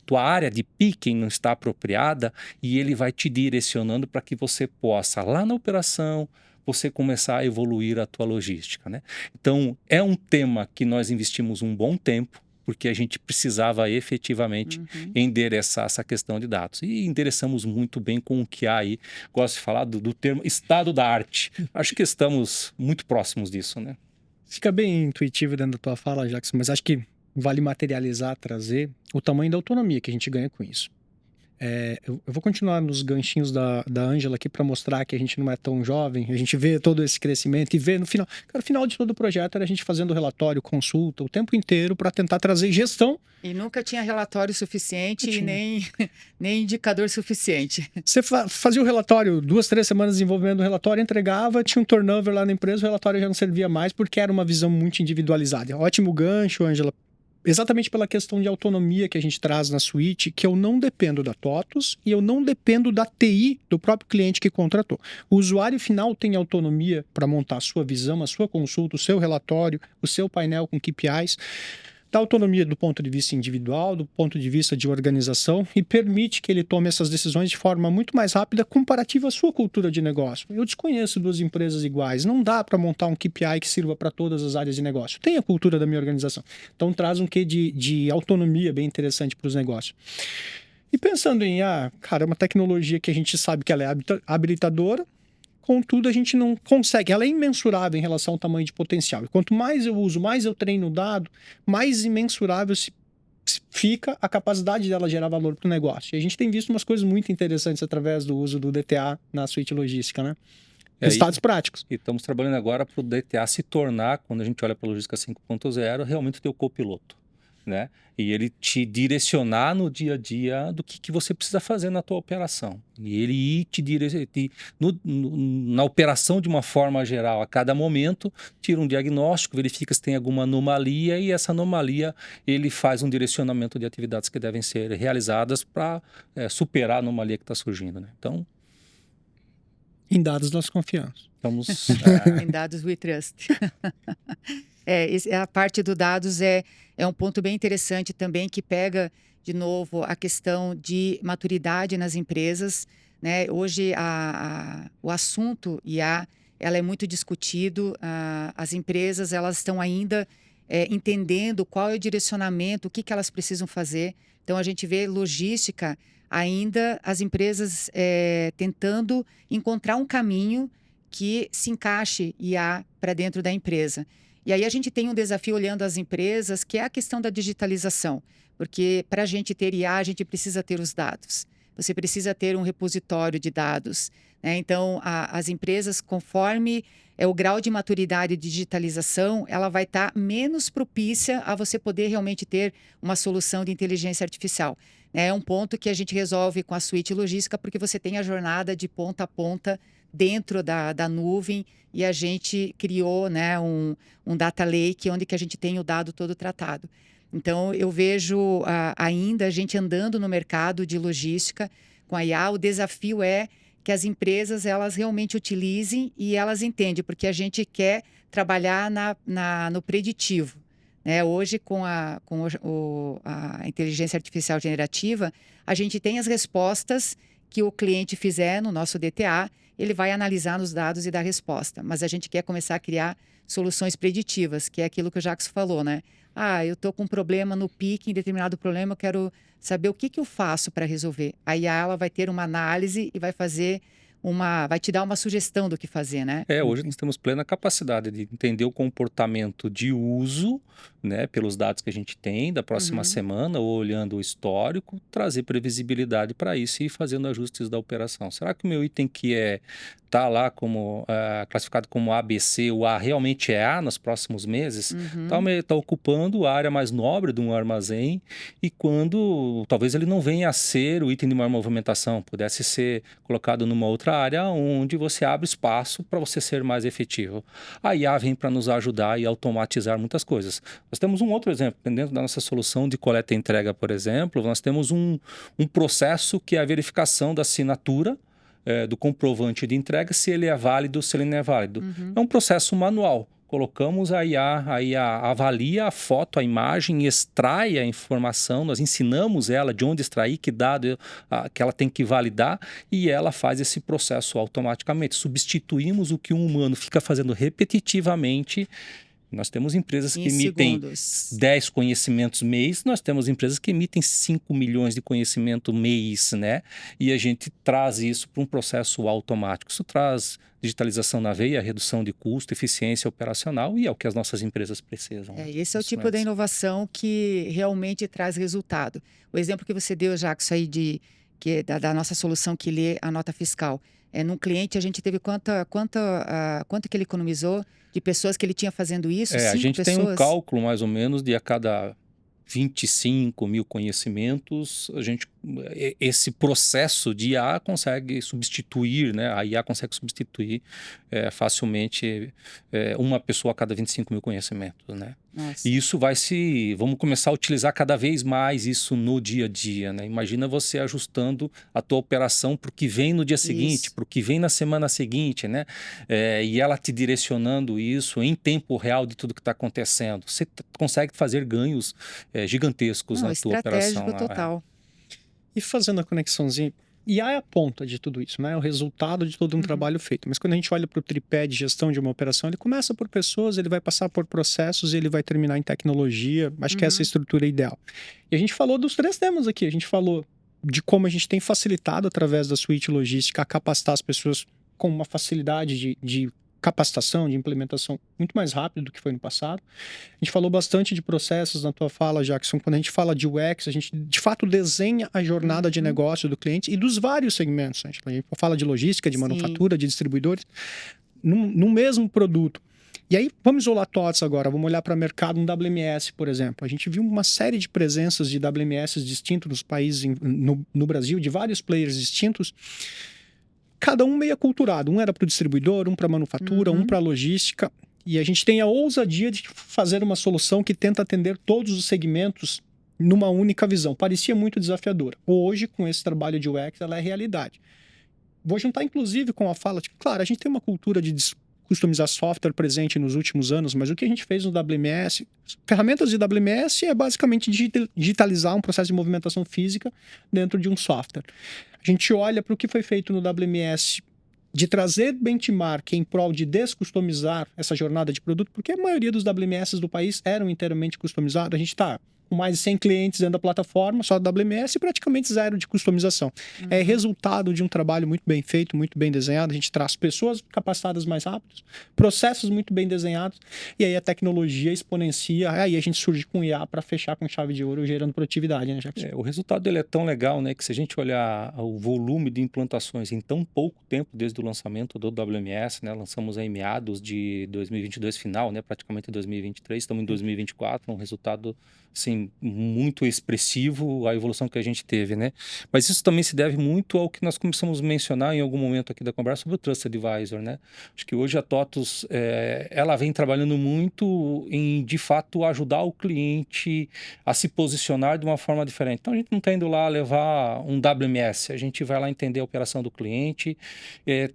tua área de picking não está apropriada, e ele vai te direcionando para que você possa, lá na operação, você começar a evoluir a tua logística, né? Então, é um tema que nós investimos um bom tempo, porque a gente precisava efetivamente endereçar essa questão de dados. E endereçamos muito bem com o que há aí. Gosto de falar do termo estado da arte. Acho que estamos muito próximos disso, né? Fica bem intuitivo dentro da tua fala, Jackson, mas acho que vale materializar, trazer o tamanho da autonomia que a gente ganha com isso. Eu vou continuar nos ganchinhos da Ângela aqui para mostrar que a gente não é tão jovem, a gente vê todo esse crescimento e vê no final. Cara, o final de todo o projeto era a gente fazendo relatório, consulta, o tempo inteiro para tentar trazer gestão. E nunca tinha relatório suficiente e nem indicador suficiente. Você fazia o relatório, 2, 3 semanas de desenvolvimento do relatório, entregava, tinha um turnover lá na empresa, o relatório já não servia mais porque era uma visão muito individualizada. Ótimo gancho, Ângela. Exatamente pela questão de autonomia que a gente traz na suíte, que eu não dependo da TOTVS e eu não dependo da TI do próprio cliente que contratou. O usuário final tem autonomia para montar a sua visão, a sua consulta, o seu relatório, o seu painel com KPIs. Dá autonomia do ponto de vista individual, do ponto de vista de organização, e permite que ele tome essas decisões de forma muito mais rápida comparativa à sua cultura de negócio. Eu desconheço 2 empresas iguais, não dá para montar um KPI que sirva para todas as áreas de negócio. Tem a cultura da minha organização. Então traz um quê de autonomia bem interessante para os negócios. E pensando em, é uma tecnologia que a gente sabe que ela é habilitadora, contudo a gente não consegue, ela é imensurável em relação ao tamanho de potencial. E quanto mais eu uso, mais eu treino o dado, mais imensurável fica a capacidade dela gerar valor para o negócio. E a gente tem visto umas coisas muito interessantes através do uso do DTA na suíte logística, né? Resultados práticos. E estamos trabalhando agora para o DTA se tornar, quando a gente olha para a logística 5.0, realmente o teu copiloto, né? E ele te direcionar no dia a dia do que você precisa fazer na tua operação. E ele ir te direcionar na operação de uma forma geral. A cada momento, tira um diagnóstico, verifica se tem alguma anomalia e essa anomalia ele faz um direcionamento de atividades que devem ser realizadas para superar a anomalia que está surgindo, né? Então, em dados nós confiamos. Estamos... Em dados we trust. A parte do dados é um ponto bem interessante também, que pega, de novo, a questão de maturidade nas empresas, né? Hoje, o assunto IA, ela é muito discutido. As empresas, elas estão ainda entendendo qual é o direcionamento, o que elas precisam fazer. Então, a gente vê logística, ainda as empresas tentando encontrar um caminho que se encaixe IA para dentro da empresa. E aí a gente tem um desafio olhando as empresas, que é a questão da digitalização. Porque para a gente ter IA, a gente precisa ter os dados. Você precisa ter um repositório de dados, né? Então, as empresas, conforme o grau de maturidade de digitalização, ela vai estar menos propícia a você poder realmente ter uma solução de inteligência artificial. É um ponto que a gente resolve com a suíte logística, porque você tem a jornada de ponta a ponta dentro da nuvem, e a gente criou, né, um data lake onde que a gente tem o dado todo tratado. Então, eu vejo ainda a gente andando no mercado de logística com a IA. O desafio é que as empresas elas realmente utilizem e elas entendem, porque a gente quer trabalhar no preditivo. Né? Hoje, com a inteligência artificial generativa, a gente tem as respostas que o cliente fizer no nosso DTA, ele vai analisar nos dados e dar resposta. Mas a gente quer começar a criar soluções preditivas, que é aquilo que o Jacques falou, né? Eu estou com um problema no pique, em determinado problema, eu quero saber o que eu faço para resolver. A IA ela vai ter uma análise e vai te dar uma sugestão do que fazer, né? Hoje nós temos plena capacidade de entender o comportamento de uso, né, pelos dados que a gente tem da próxima semana, ou olhando o histórico, trazer previsibilidade para isso e ir fazendo ajustes da operação. Será que o meu item que está lá como classificado como ABC, o A realmente é A nos próximos meses? Está ocupando a área mais nobre de um armazém, e quando talvez ele não venha a ser o item de maior movimentação, pudesse ser colocado numa outra área onde você abre espaço para você ser mais efetivo. A IA vem para nos ajudar e automatizar muitas coisas. Nós temos um outro exemplo, dentro da nossa solução de coleta e entrega, por exemplo, nós temos um processo que é a verificação da assinatura do comprovante de entrega, se ele é válido, se ele não é válido. É um processo manual. Colocamos a IA avalia a foto, a imagem, extrai a informação, nós ensinamos ela de onde extrair, que dado que ela tem que validar, e ela faz esse processo automaticamente. Substituímos o que um humano fica fazendo repetitivamente. Nós temos empresas que emitem 10 conhecimentos mês, nós temos empresas que emitem 5 milhões de conhecimento mês, né? E a gente traz isso para um processo automático. Isso traz digitalização na veia, redução de custo, eficiência operacional, e é o que as nossas empresas precisam. Esse é o tipo da inovação que realmente traz resultado. O exemplo que você deu, Jacques, aí da nossa solução que lê a nota fiscal. Num cliente, a gente teve quanto que ele economizou de pessoas que ele tinha fazendo isso? A gente tem um cálculo, mais ou menos, de a cada 25 mil conhecimentos, esse processo de IA consegue substituir, né? A IA consegue substituir facilmente uma pessoa a cada 25 mil conhecimentos, né? Nossa. E isso vamos começar a utilizar cada vez mais isso no dia a dia, né? Imagina você ajustando a tua operação para o que vem no dia seguinte, para o que vem na semana seguinte, né? E ela te direcionando isso em tempo real de tudo que está acontecendo. Você consegue fazer ganhos gigantescos na tua operação. Estratégico total. E fazendo a conexãozinha, IA é a ponta de tudo isso, né? É o resultado de todo um trabalho feito. Mas quando a gente olha para o tripé de gestão de uma operação, ele começa por pessoas, ele vai passar por processos e ele vai terminar em tecnologia. Acho que essa é a estrutura ideal. E a gente falou dos 3 temas aqui. A gente falou de como a gente tem facilitado através da suíte logística a capacitar as pessoas com uma facilidade de capacitação, de implementação muito mais rápido do que foi no passado. A gente falou bastante de processos na tua fala, Jackson. Quando a gente fala de UX, a gente de fato desenha a jornada de negócio do cliente e dos vários segmentos. A gente fala de logística, de manufatura, de distribuidores, no mesmo produto. E aí, vamos isolar TOTS agora, vamos olhar para o mercado, um WMS, por exemplo. A gente viu uma série de presenças de WMS distintos nos países, no Brasil, de vários players distintos, cada um meio aculturado. Um era para o distribuidor, um para a manufatura, um para a logística. E a gente tem a ousadia de fazer uma solução que tenta atender todos os segmentos numa única visão. Parecia muito desafiadora. Hoje, com esse trabalho de UX, ela é realidade. Vou juntar, inclusive, com a fala de, claro, a gente tem uma cultura de customizar software presente nos últimos anos, mas o que a gente fez no WMS, ferramentas de WMS é basicamente digitalizar um processo de movimentação física dentro de um software. A gente olha para o que foi feito no WMS de trazer benchmark em prol de descustomizar essa jornada de produto, porque a maioria dos WMS do país eram inteiramente customizados. A gente está com mais de 100 clientes dentro da plataforma, só WMS, e praticamente zero de customização. É resultado de um trabalho muito bem feito, muito bem desenhado. A gente traz pessoas capacitadas mais rápido, processos muito bem desenhados, e aí a tecnologia exponencia, aí a gente surge com IA para fechar com chave de ouro, gerando produtividade, né, Jackson? O resultado dele é tão legal, né, que se a gente olhar o volume de implantações em tão pouco tempo desde o lançamento do WMS, né, lançamos em meados de 2022 final, né, praticamente 2023, estamos em 2024, um resultado assim, muito expressivo a evolução que a gente teve, né? Mas isso também se deve muito ao que nós começamos a mencionar em algum momento aqui da conversa sobre o Trusted Advisor, né? Acho que hoje a TOTUS, ela vem trabalhando muito em, de fato, ajudar o cliente a se posicionar de uma forma diferente. Então, a gente não está indo lá levar um WMS, a gente vai lá entender a operação do cliente,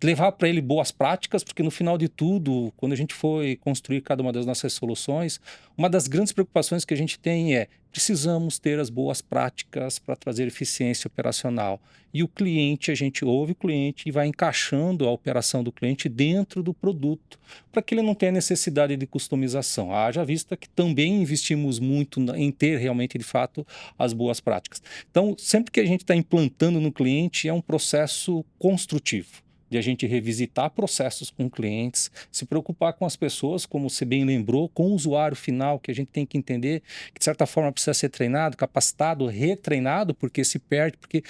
levar para ele boas práticas, porque no final de tudo, quando a gente foi construir cada uma das nossas soluções, uma das grandes preocupações que a gente tem precisamos ter as boas práticas para trazer eficiência operacional. E o cliente, a gente ouve o cliente e vai encaixando a operação do cliente dentro do produto, para que ele não tenha necessidade de customização. Haja vista que também investimos muito em ter realmente, de fato, as boas práticas. Então, sempre que a gente está implantando no cliente, é um processo construtivo, de a gente revisitar processos com clientes, se preocupar com as pessoas, como você bem lembrou, com o usuário final, que a gente tem que entender que, de certa forma, precisa ser treinado, capacitado, retreinado, porque se perde, porque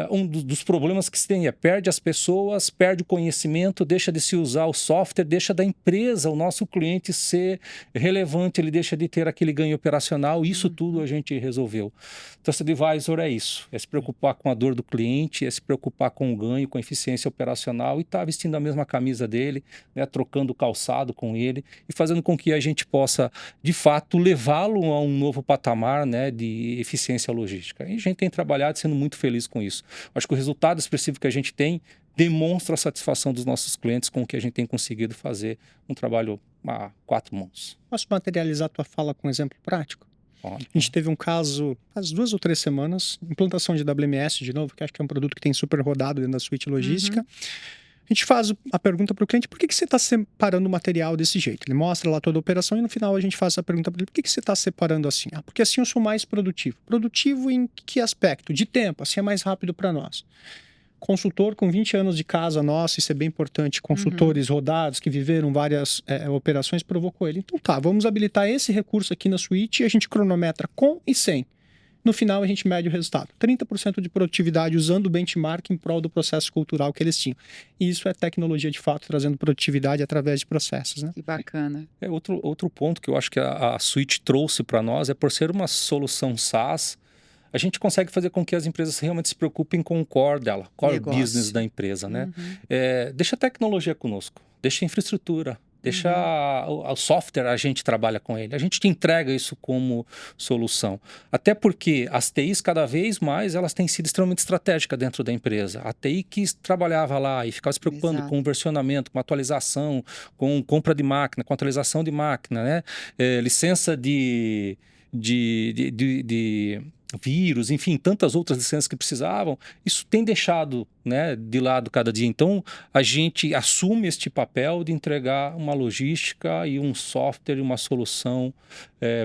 um dos problemas que se tem perde as pessoas, perde o conhecimento, deixa de se usar o software, deixa da empresa, o nosso cliente ser relevante, ele deixa de ter aquele ganho operacional, isso tudo a gente resolveu. Trusted Advisor é isso, é se preocupar com a dor do cliente, é se preocupar com o ganho, com a eficiência operacional, e tá vestindo a mesma camisa dele, né, trocando calçado com ele e fazendo com que a gente possa, de fato, levá-lo a um novo patamar, né, de eficiência logística. E a gente tem trabalhado sendo muito feliz com isso. Acho que o resultado expressivo que a gente tem demonstra a satisfação dos nossos clientes com o que a gente tem conseguido fazer um trabalho a 4 mãos. Posso materializar a tua fala com um exemplo prático? A gente teve um caso, faz 2 ou 3 semanas, implantação de WMS de novo, que acho que é um produto que tem super rodado dentro da suíte logística. A gente faz a pergunta para o cliente, por que você está separando o material desse jeito? Ele mostra lá toda a operação e no final a gente faz essa pergunta para ele, por que você está separando assim? Ah, porque assim eu sou mais produtivo. Produtivo em que aspecto? De tempo, assim é mais rápido para nós. Consultor com 20 anos de casa nossa, isso é bem importante, consultores rodados que viveram várias operações, provocou ele. Então tá, vamos habilitar esse recurso aqui na suíte e a gente cronometra com e sem. No final a gente mede o resultado. 30% de produtividade usando o benchmark em prol do processo cultural que eles tinham. E isso é tecnologia de fato, trazendo produtividade através de processos, né? Que bacana. Outro ponto que eu acho que a suíte trouxe para nós é, por ser uma solução SaaS, a gente consegue fazer com que as empresas realmente se preocupem com o core dela, core business da empresa, né? Deixa a tecnologia conosco, deixa a infraestrutura, deixa o software, a gente trabalha com ele, a gente te entrega isso como solução. Até porque as TIs, cada vez mais, elas têm sido extremamente estratégicas dentro da empresa. A TI que trabalhava lá e ficava se preocupando com versionamento, com atualização, com compra de máquina, com atualização de máquina, né? Licença de vírus, enfim, tantas outras licenças que precisavam, isso tem deixado, né, de lado cada dia. Então, a gente assume este papel de entregar uma logística e um software e uma solução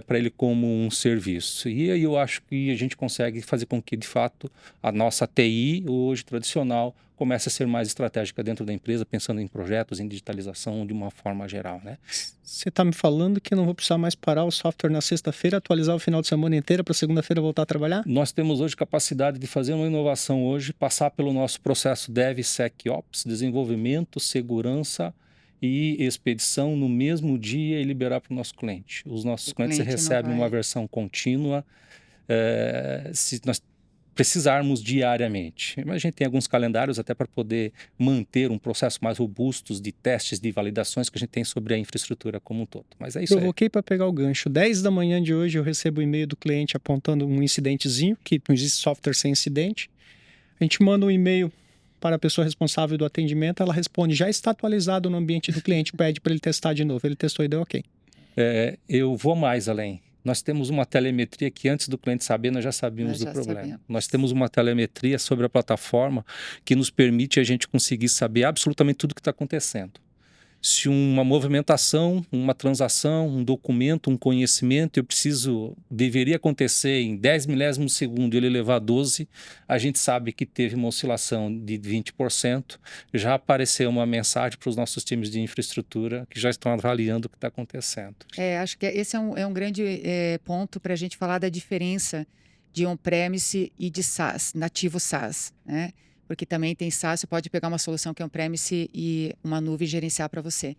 para ele como um serviço. E aí eu acho que a gente consegue fazer com que, de fato, a nossa TI, hoje tradicional, comece a ser mais estratégica dentro da empresa, pensando em projetos, em digitalização de uma forma geral, né? Você está me falando que eu não vou precisar mais parar o software na sexta-feira, atualizar o final de semana inteira para segunda-feira voltar a trabalhar? Nós temos hoje capacidade de fazer uma inovação hoje, passar pelo nosso processo DevSecOps, desenvolvimento, segurança e expedição no mesmo dia e liberar para o nosso cliente. Os nossos clientes recebem uma versão contínua, se nós precisarmos diariamente. Mas a gente tem alguns calendários até para poder manter um processo mais robusto de testes, de validações que a gente tem sobre a infraestrutura como um todo. Mas é isso aí. Provoquei para pegar o gancho. 10 da manhã de hoje eu recebo um e-mail do cliente apontando um incidentezinho, que não existe software sem incidente. A gente manda um e-mail para a pessoa responsável do atendimento, ela responde, já está atualizado no ambiente do cliente, pede para ele testar de novo. Ele testou e deu ok. Eu vou mais além. Nós temos uma telemetria que antes do cliente saber, nós já sabíamos do problema. Nós temos uma telemetria sobre a plataforma que nos permite a gente conseguir saber absolutamente tudo o que está acontecendo. Se uma movimentação, uma transação, um documento, um conhecimento, deveria acontecer em 10 milésimos de segundo e ele levar 12, a gente sabe que teve uma oscilação de 20%, já apareceu uma mensagem para os nossos times de infraestrutura que já estão avaliando o que está acontecendo. Acho que esse é um grande ponto para a gente falar da diferença de on-premise e de SaaS, nativo SaaS, né? Porque também tem SaaS, você pode pegar uma solução que é on-premise e uma nuvem gerenciar para você.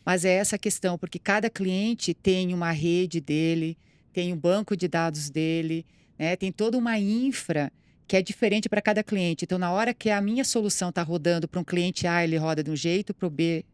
Mas é essa questão, porque cada cliente tem uma rede dele, tem um banco de dados dele, né? Tem toda uma infra que é diferente para cada cliente. Então, na hora que a minha solução está rodando para um cliente A, ele roda de um jeito, para o B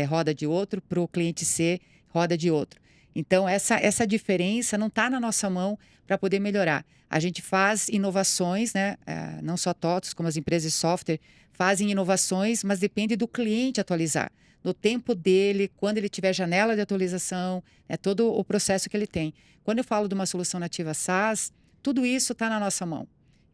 roda de outro, para o cliente C roda de outro. Então, essa diferença não está na nossa mão para poder melhorar. A gente faz inovações, né? Não só TOTVS, como as empresas de software, fazem inovações, mas depende do cliente atualizar. No tempo dele, quando ele tiver janela de atualização, todo o processo que ele tem. Quando eu falo de uma solução nativa SaaS, tudo isso está na nossa mão.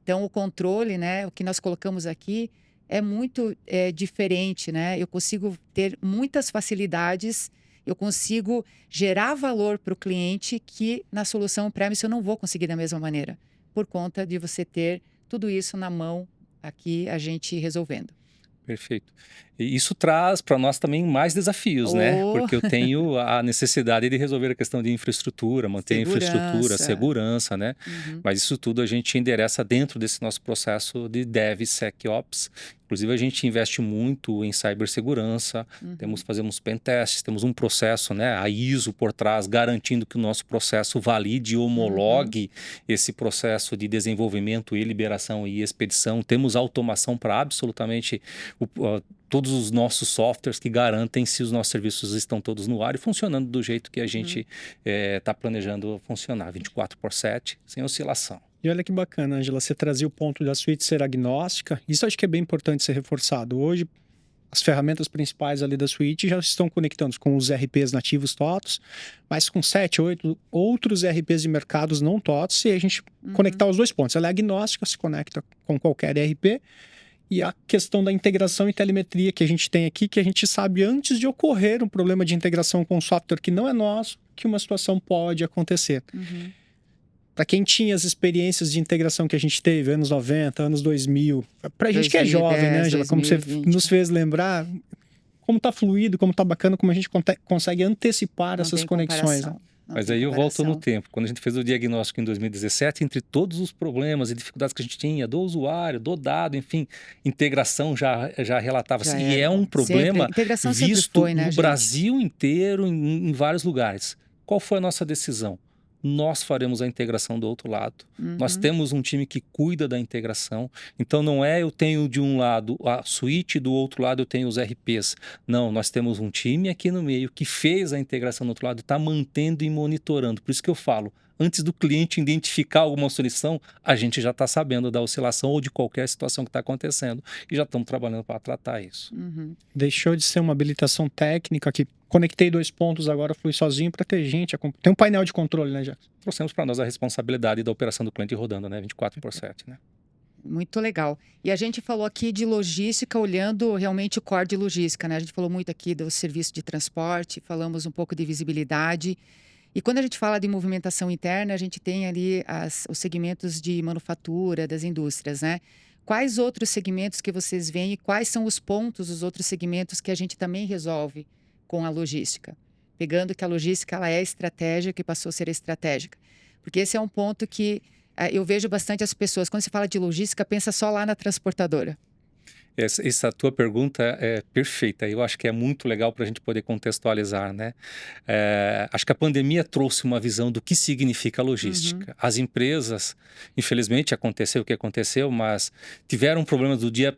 Então, o controle, né? O que nós colocamos aqui é muito diferente, né? Eu consigo ter muitas facilidades, eu consigo gerar valor para o cliente que na solução on-premise eu não vou conseguir da mesma maneira, por conta de você ter tudo isso na mão aqui, a gente resolvendo. Perfeito. E isso traz para nós também mais desafios, né? Porque eu tenho a necessidade de resolver a questão de infraestrutura, manter a infraestrutura, segurança, né? Mas isso tudo a gente endereça dentro desse nosso processo de DevSecOps. Inclusive, a gente investe muito em cibersegurança, fazemos pentests, temos um processo, né, a ISO por trás, garantindo que o nosso processo valide e homologue esse processo de desenvolvimento e liberação e expedição. Temos automação para absolutamente todos os nossos softwares que garantem se os nossos serviços estão todos no ar e funcionando do jeito que a gente está planejando funcionar, 24/7, sem oscilação. E olha que bacana, Ângela, você trazia o ponto da suíte ser agnóstica. Isso acho que é bem importante ser reforçado. Hoje, as ferramentas principais ali da suíte já estão conectando com os RPs nativos TOTVS, mas com 7, 8 outros RPs de mercados não TOTVS, se a gente conectar os dois pontos. Ela é agnóstica, se conecta com qualquer RP, e a questão da integração e telemetria que a gente tem aqui, que a gente sabe antes de ocorrer um problema de integração com um software que não é nosso, que uma situação pode acontecer. Para quem tinha as experiências de integração que a gente teve, anos 90, anos 2000, para a gente que é jovem, né, Ângela? Como você nos fez lembrar, como tá fluido, como tá bacana, como a gente consegue antecipar essas conexões. Né? Mas aí eu volto no tempo. Quando a gente fez o diagnóstico em 2017, entre todos os problemas e dificuldades que a gente tinha, do usuário, do dado, enfim, integração já relatava assim. E é um problema visto no Brasil inteiro, em vários lugares. Qual foi a nossa decisão? Nós faremos a integração do outro lado. Nós temos um time que cuida da integração. Então, não é eu tenho de um lado a suíte, do outro lado eu tenho os RPs. Não, nós temos um time aqui no meio que fez a integração do outro lado, está mantendo e monitorando. Por isso que eu falo, antes do cliente identificar alguma solução, a gente já está sabendo da oscilação ou de qualquer situação que está acontecendo e já estamos trabalhando para tratar isso. Deixou de ser uma habilitação técnica que conectei dois pontos, agora fui sozinho para ter gente. Tem um painel de controle, né, Jackson? Trouxemos para nós a responsabilidade da operação do cliente rodando, né? 24/7, né? Muito legal. E a gente falou aqui de logística, olhando realmente o core de logística, né? A gente falou muito aqui do serviço de transporte, falamos um pouco de visibilidade. E quando a gente fala de movimentação interna, a gente tem ali os segmentos de manufatura, das indústrias, né? quais outros segmentos que vocês veem e quais são os pontos dos outros segmentos que a gente também resolve com a logística? Pegando que a logística ela é estratégica e passou a ser estratégica. Porque esse é um ponto que eu vejo bastante as pessoas, quando se fala de logística, pensa só lá na transportadora. Essa tua pergunta é perfeita. Eu acho que é muito legal para a gente poder contextualizar, né? Acho que a pandemia trouxe uma visão do que significa logística. As empresas, infelizmente, aconteceu o que aconteceu, mas tiveram problemas do dia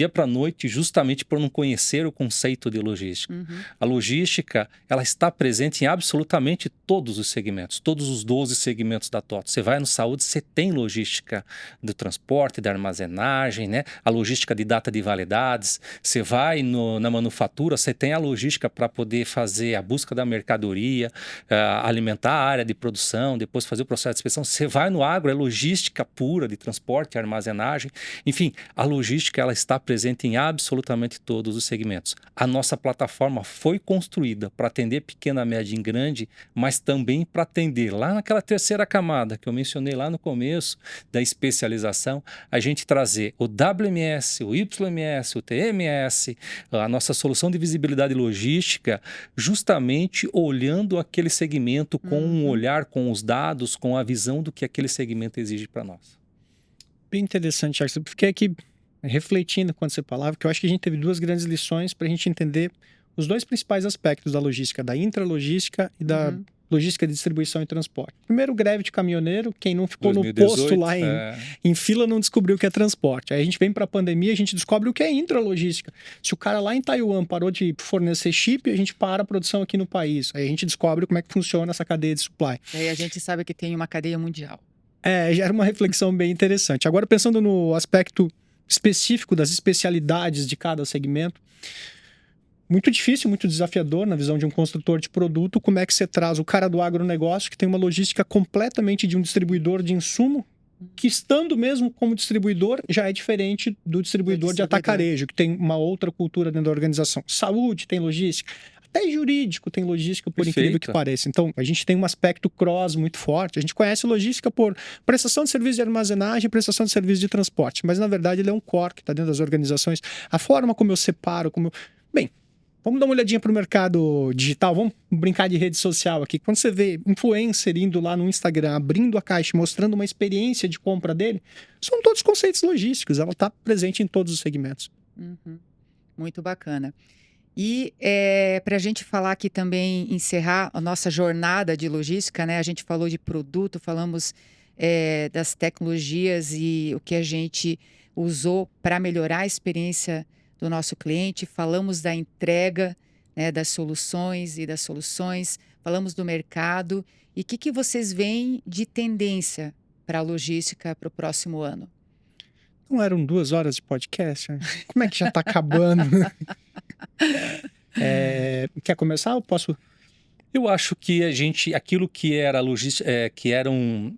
para a noite justamente por não conhecer o conceito de logística. A logística, ela está presente em absolutamente todos os segmentos, todos os 12 segmentos da TOTVS. Você vai no saúde, você tem logística do transporte, da armazenagem, né? A logística de data de validades, você vai na manufatura, você tem a logística para poder fazer a busca da mercadoria, alimentar a área de produção, depois fazer o processo de inspeção. Você vai no agro, é logística pura de transporte, armazenagem. Enfim, a logística ela está presente em absolutamente todos os segmentos. A nossa plataforma foi construída para atender pequena, média e grande, mas também para atender lá naquela terceira camada que eu mencionei lá no começo da especialização, a gente trazer o WMS, o YMS, o TMS, a nossa solução de visibilidade logística, justamente olhando aquele segmento com um olhar, com os dados, com a visão do que aquele segmento exige para nós. Bem interessante, Charles. Eu fiquei aqui refletindo quando você falava, que eu acho que a gente teve duas grandes lições para a gente entender os dois principais aspectos da logística, da intralogística e da logística de distribuição e transporte. Primeiro, greve de caminhoneiro. Quem não ficou 2018, no posto lá em fila não descobriu o que é transporte. Aí a gente vem para a pandemia, a gente descobre o que é intralogística. Se o cara lá em Taiwan parou de fornecer chip, a gente para a produção aqui no país. Aí a gente descobre como é que funciona essa cadeia de supply. Aí a gente sabe que tem uma cadeia mundial. Já era uma reflexão bem interessante. Agora, pensando no aspecto específico das especialidades de cada segmento, muito difícil, muito desafiador na visão de um construtor de produto, como é que você traz o cara do agronegócio que tem uma logística completamente de um distribuidor de insumo, que estando mesmo como distribuidor, já é diferente do distribuidor de atacarejo, que tem uma outra cultura dentro da organização. Saúde tem logística, até jurídico tem logística, por incrível que pareça. Então, a gente tem um aspecto cross muito forte. A gente conhece logística por prestação de serviço de armazenagem, prestação de serviço de transporte, mas na verdade ele é um core que está dentro das organizações. A forma como eu separo, Bem, vamos dar uma olhadinha para o mercado digital, vamos brincar de rede social aqui. Quando você vê influencer indo lá no Instagram, abrindo a caixa, mostrando uma experiência de compra dele, são todos conceitos logísticos, ela está presente em todos os segmentos. Muito bacana. E para a gente falar aqui também, encerrar a nossa jornada de logística, né? A gente falou de produto, falamos das tecnologias e o que a gente usou para melhorar a experiência do nosso cliente, falamos da entrega, né, das soluções e das soluções, falamos do mercado. E o que vocês veem de tendência para a logística para o próximo ano? Não eram 2 horas de podcast? Como é que já está acabando? Quer começar ou posso? Eu acho que aquilo que era logística, que eram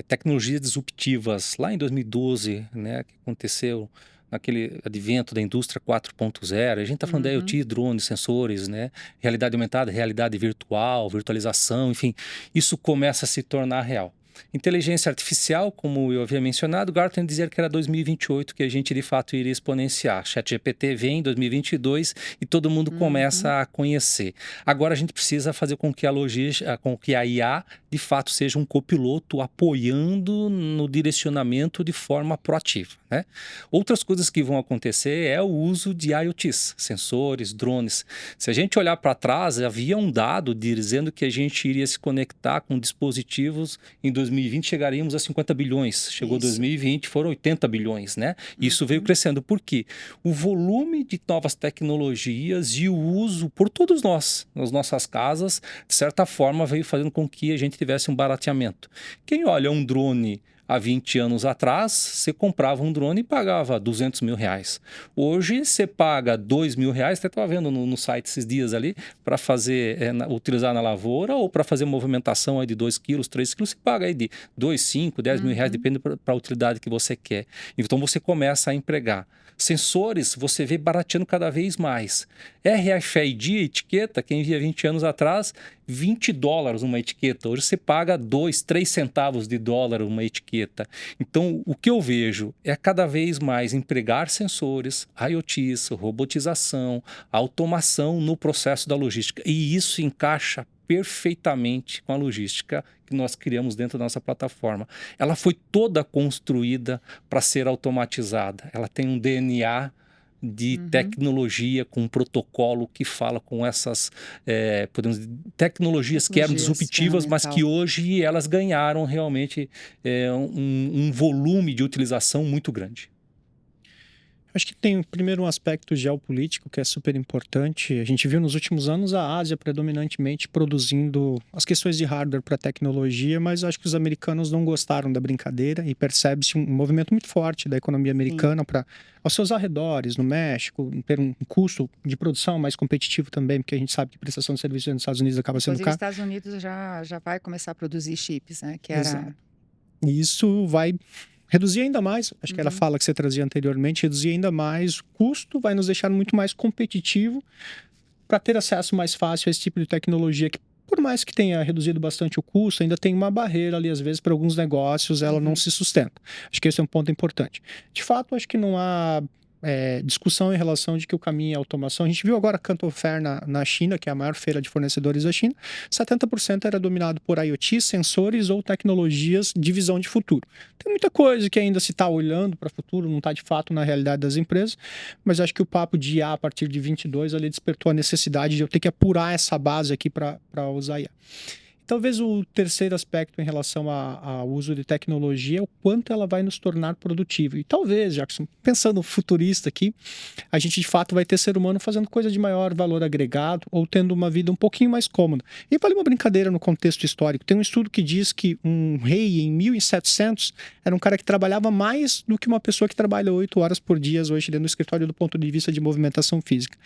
tecnologias disruptivas lá em 2012, né, que aconteceu naquele advento da indústria 4.0, a gente está falando da IoT, drones, sensores, né, realidade aumentada, realidade virtual, virtualização, enfim, isso começa a se tornar real. Inteligência artificial, como eu havia mencionado, Gartner dizia que era 2028 que a gente de fato iria exponenciar. ChatGPT vem em 2022 e todo mundo começa a conhecer. Agora a gente precisa fazer com que a logística, com que a IA de fato seja um copiloto apoiando no direcionamento de forma proativa, né? Outras coisas que vão acontecer é o uso de IoTs, sensores, drones. Se a gente olhar para trás, havia um dado dizendo que a gente iria se conectar com dispositivos em 2020 chegaríamos a 50 bilhões. Chegou 2020, foram 80 bilhões, né? Isso veio crescendo. Por quê? O volume de novas tecnologias e o uso por todos nós, nas nossas casas, de certa forma, veio fazendo com que a gente tivesse um barateamento. Quem olha um drone há 20 anos atrás, você comprava um drone e pagava 200 mil reais. Hoje, você paga 2 mil reais, até estava vendo no site esses dias ali, para fazer, utilizar na lavoura ou para fazer movimentação aí de 2 quilos, 3 quilos, você paga aí de 2, 5, 10 mil reais, depende para a utilidade que você quer. Então, você começa a empregar. Sensores, você vê barateando cada vez mais. RFID, etiqueta, quem via 20 anos atrás, $20 uma etiqueta. Hoje você paga 2, 3 centavos de dólar uma etiqueta. etiqueta. Então, o que eu vejo é cada vez mais empregar sensores, IoTs, robotização, automação no processo da logística. E isso encaixa perfeitamente com a logística que nós criamos dentro da nossa plataforma. Ela foi toda construída para ser automatizada. Ela tem um DNA de tecnologia com um protocolo que fala com essas podemos dizer, tecnologias que eram disruptivas, mas que hoje elas ganharam realmente um volume de utilização muito grande. Acho que tem primeiro um aspecto geopolítico que é super importante. A gente viu nos últimos anos a Ásia predominantemente produzindo as questões de hardware para tecnologia, mas acho que os americanos não gostaram da brincadeira e percebe-se um movimento muito forte da economia americana para aos seus arredores, no México, ter um custo de produção mais competitivo também, porque a gente sabe que prestação de serviços nos Estados Unidos acaba sendo Inclusive, caro. os Estados Unidos já vai começar a produzir chips, né? Que era... Exato. E isso vai reduzir ainda mais, acho que era a fala que você trazia anteriormente, reduzir ainda mais o custo, vai nos deixar muito mais competitivo para ter acesso mais fácil a esse tipo de tecnologia que, por mais que tenha reduzido bastante o custo, ainda tem uma barreira ali, às vezes, para alguns negócios, ela não se sustenta. Acho que esse é um ponto importante. De fato, acho que não há discussão em relação de que o caminho é automação. A gente viu agora a Canton Fair na China, que é a maior feira de fornecedores da China, 70% era dominado por IoT, sensores ou tecnologias de visão de futuro. Tem muita coisa que ainda se está olhando para o futuro, não está de fato na realidade das empresas, mas acho que o papo de IA a partir de 22 ali despertou a necessidade de eu ter que apurar essa base aqui para usar IA. Talvez o terceiro aspecto em relação ao uso de tecnologia é o quanto ela vai nos tornar produtivo. E talvez, Jackson, pensando futurista aqui, a gente de fato vai ter ser humano fazendo coisa de maior valor agregado ou tendo uma vida um pouquinho mais cômoda. E vale uma brincadeira no contexto histórico. Tem um estudo que diz que um rei em 1700 era um cara que trabalhava mais do que uma pessoa que trabalha 8 horas por dia hoje dentro do escritório do ponto de vista de movimentação física.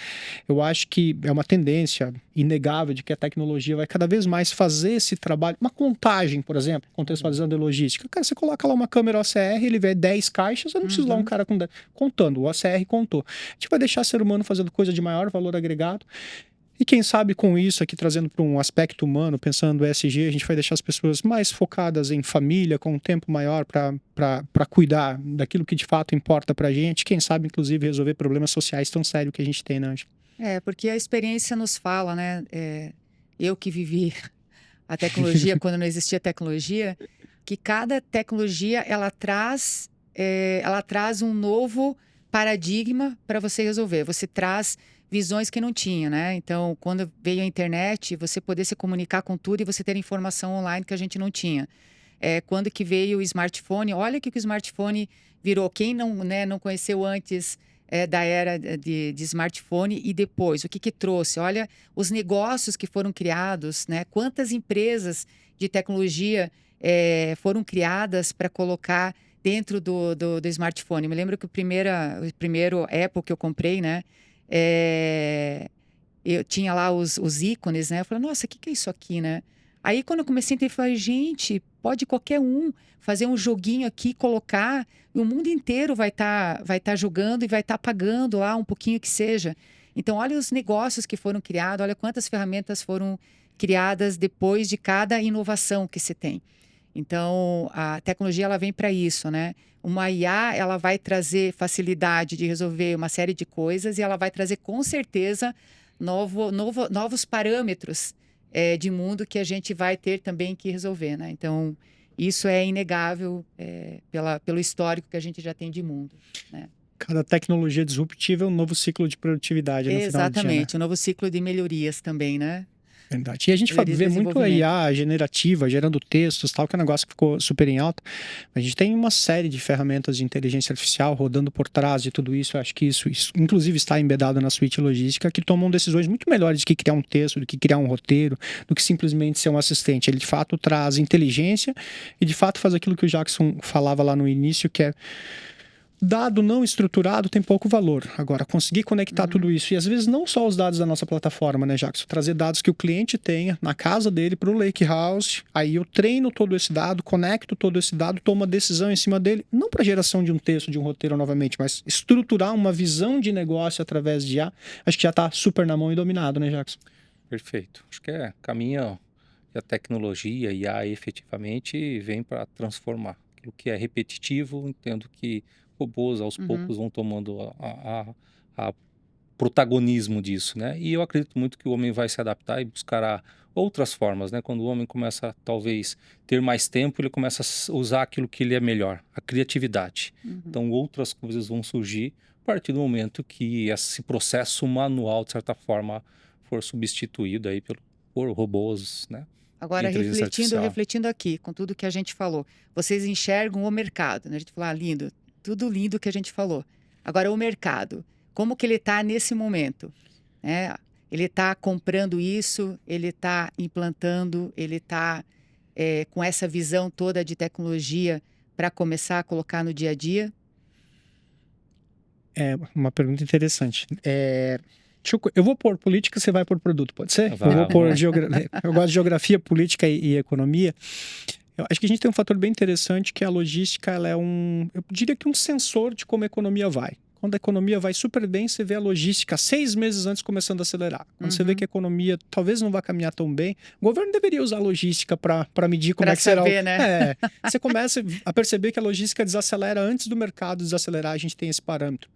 Eu acho que é uma tendência inegável de que a tecnologia vai cada vez mais fazer esse trabalho, uma contagem, por exemplo, contextualizando a logística. Cara, você coloca lá uma câmera OCR, ele vê 10 caixas, eu não preciso lá um cara contando, o OCR contou. A gente vai deixar ser humano fazendo coisa de maior valor agregado. E quem sabe com isso aqui, trazendo para um aspecto humano, pensando no ESG, a gente vai deixar as pessoas mais focadas em família, com um tempo maior para cuidar daquilo que de fato importa para a gente. Quem sabe, inclusive, resolver problemas sociais tão sérios que a gente tem, né, Ângela? Porque a experiência nos fala, né? Eu que vivi a tecnologia quando não existia tecnologia, que cada tecnologia ela traz um novo paradigma para você resolver. Você traz visões que não tinha, né? Então, quando veio a internet, você poder se comunicar com tudo e você ter informação online que a gente não tinha. Quando que veio o smartphone, olha o que o smartphone virou. Quem não conheceu antes da era de smartphone e depois, o que trouxe? Olha os negócios que foram criados, né? Quantas empresas de tecnologia foram criadas para colocar dentro do smartphone. Eu me lembro que o primeiro Apple que eu comprei, né? Eu tinha lá os ícones, né? Eu falei, nossa, o que é isso aqui, né? Aí, quando eu comecei a entender, eu falei, gente, pode qualquer um fazer um joguinho aqui, colocar, e o mundo inteiro vai tá jogando e vai estar pagando lá um pouquinho que seja. Então, olha os negócios que foram criados, olha quantas ferramentas foram criadas depois de cada inovação que se tem. Então, a tecnologia ela vem para isso, né? Uma IA, ela vai trazer facilidade de resolver uma série de coisas e ela vai trazer, com certeza, novos parâmetros de mundo que a gente vai ter também que resolver, né? Então, isso é inegável pelo histórico que a gente já tem de mundo, né? Cada tecnologia disruptiva é um novo ciclo de produtividade no final do dia, né? Exatamente, um novo ciclo de melhorias também, né? Verdade. E a gente vê muito a IA generativa, gerando textos, tal, que é um negócio que ficou super em alta. A gente tem uma série de ferramentas de inteligência artificial rodando por trás de tudo isso. Eu acho que isso inclusive está embedado na suíte logística, que tomam decisões muito melhores do que criar um texto, do que criar um roteiro, do que simplesmente ser um assistente. Ele, de fato, traz inteligência e, de fato, faz aquilo que o Jackson falava lá no início, que é dado não estruturado tem pouco valor. Agora, conseguir conectar tudo isso, e às vezes não só os dados da nossa plataforma, né, Jackson? Trazer dados que o cliente tenha na casa dele para o Lakehouse, aí eu treino todo esse dado, conecto todo esse dado, tomo uma decisão em cima dele, não para geração de um texto, de um roteiro novamente, mas estruturar uma visão de negócio através de IA, acho que já está super na mão e dominado, né, Jackson? Perfeito. Acho que caminho e a tecnologia e a IA efetivamente vem para transformar. aquilo que é repetitivo, entendo que robôs aos Uhum. poucos vão tomando a protagonismo disso, né? E eu acredito muito que o homem vai se adaptar e buscará outras formas, né? Quando o homem começa, talvez, ter mais tempo, ele começa a usar aquilo que ele é melhor, a criatividade. Uhum. Então, outras coisas vão surgir a partir do momento que esse processo manual, de certa forma, for substituído aí por robôs, né? E Agora, inteligência refletindo, artificial. refletindo aqui, com tudo que a gente falou, vocês enxergam o mercado, né? A gente falou, lindo, tudo lindo que a gente falou. Agora, o mercado, como que ele está nesse momento? Né? Ele está comprando isso, ele está implantando, ele está com essa visão toda de tecnologia para começar a colocar no dia a dia? É uma pergunta interessante. Eu vou pôr política, você vai pôr produto, pode ser? Eu vou pôr eu gosto de geografia, política e economia. Eu acho que a gente tem um fator bem interessante que a logística, ela é eu diria que um sensor de como a economia vai. Quando a economia vai super bem, você vê a logística 6 meses antes começando a acelerar. Quando você vê que a economia talvez não vá caminhar tão bem, o governo deveria usar a logística para medir como Pra é que será saber, né? Você começa a perceber que a logística desacelera antes do mercado desacelerar, a gente tem esse parâmetro.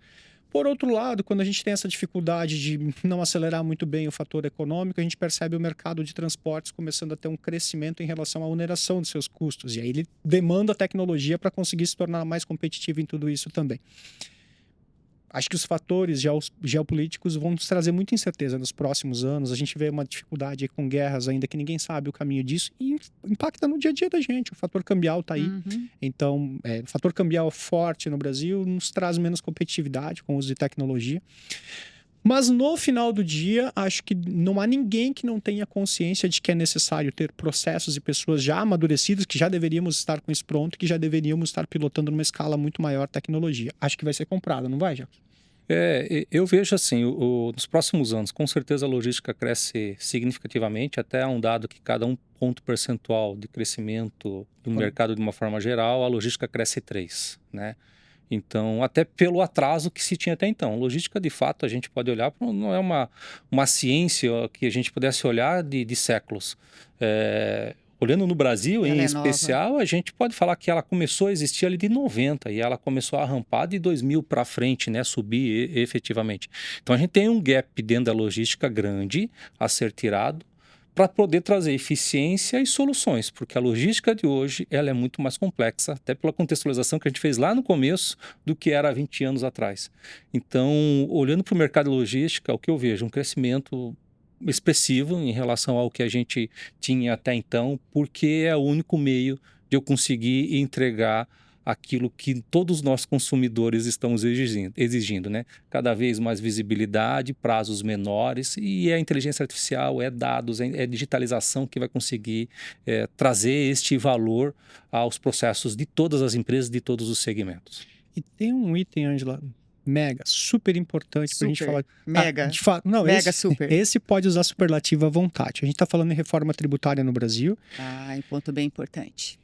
Por outro lado, quando a gente tem essa dificuldade de não acelerar muito bem o fator econômico, a gente percebe o mercado de transportes começando a ter um crescimento em relação à oneração dos seus custos. E aí ele demanda tecnologia para conseguir se tornar mais competitivo em tudo isso também. Acho que os fatores geopolíticos vão nos trazer muita incerteza nos próximos anos. A gente vê uma dificuldade aí com guerras ainda que ninguém sabe o caminho disso e impacta no dia a dia da gente. O fator cambial está aí. Então, o fator cambial forte no Brasil nos traz menos competitividade com o uso de tecnologia. Mas no final do dia, acho que não há ninguém que não tenha consciência de que é necessário ter processos e pessoas já amadurecidas, que já deveríamos estar com isso pronto, que já deveríamos estar pilotando numa escala muito maior tecnologia. Acho que vai ser comprada, não vai, Jacques? Eu vejo assim, nos próximos anos, com certeza a logística cresce significativamente, até um dado que cada um ponto percentual de crescimento do mercado de uma forma geral, a logística cresce 3, né? Então, até pelo atraso que se tinha até então. Logística, de fato, a gente pode olhar, não é uma ciência que a gente pudesse olhar de séculos. Olhando no Brasil, em Ela é nova. especial, a gente pode falar que ela começou a existir ali de 90 e ela começou a rampar de 2000 para frente, né, subir efetivamente. Então a gente tem um gap dentro da logística grande a ser tirado para poder trazer eficiência e soluções, porque a logística de hoje ela é muito mais complexa, até pela contextualização que a gente fez lá no começo do que era há 20 anos atrás. Então, olhando para o mercado de logística, o que eu vejo? Um crescimento expressivo em relação ao que a gente tinha até então, porque é o único meio de eu conseguir entregar aquilo que todos nós consumidores estamos exigindo, né? Cada vez mais visibilidade, prazos menores, e a inteligência artificial, dados, é digitalização que vai conseguir trazer este valor aos processos de todas as empresas, de todos os segmentos. E tem um item, Ângela, mega, super importante para a gente falar. Mega. De fato, não, Mega super. Esse pode usar superlativo à vontade. A gente está falando em reforma tributária no Brasil. Um ponto bem importante.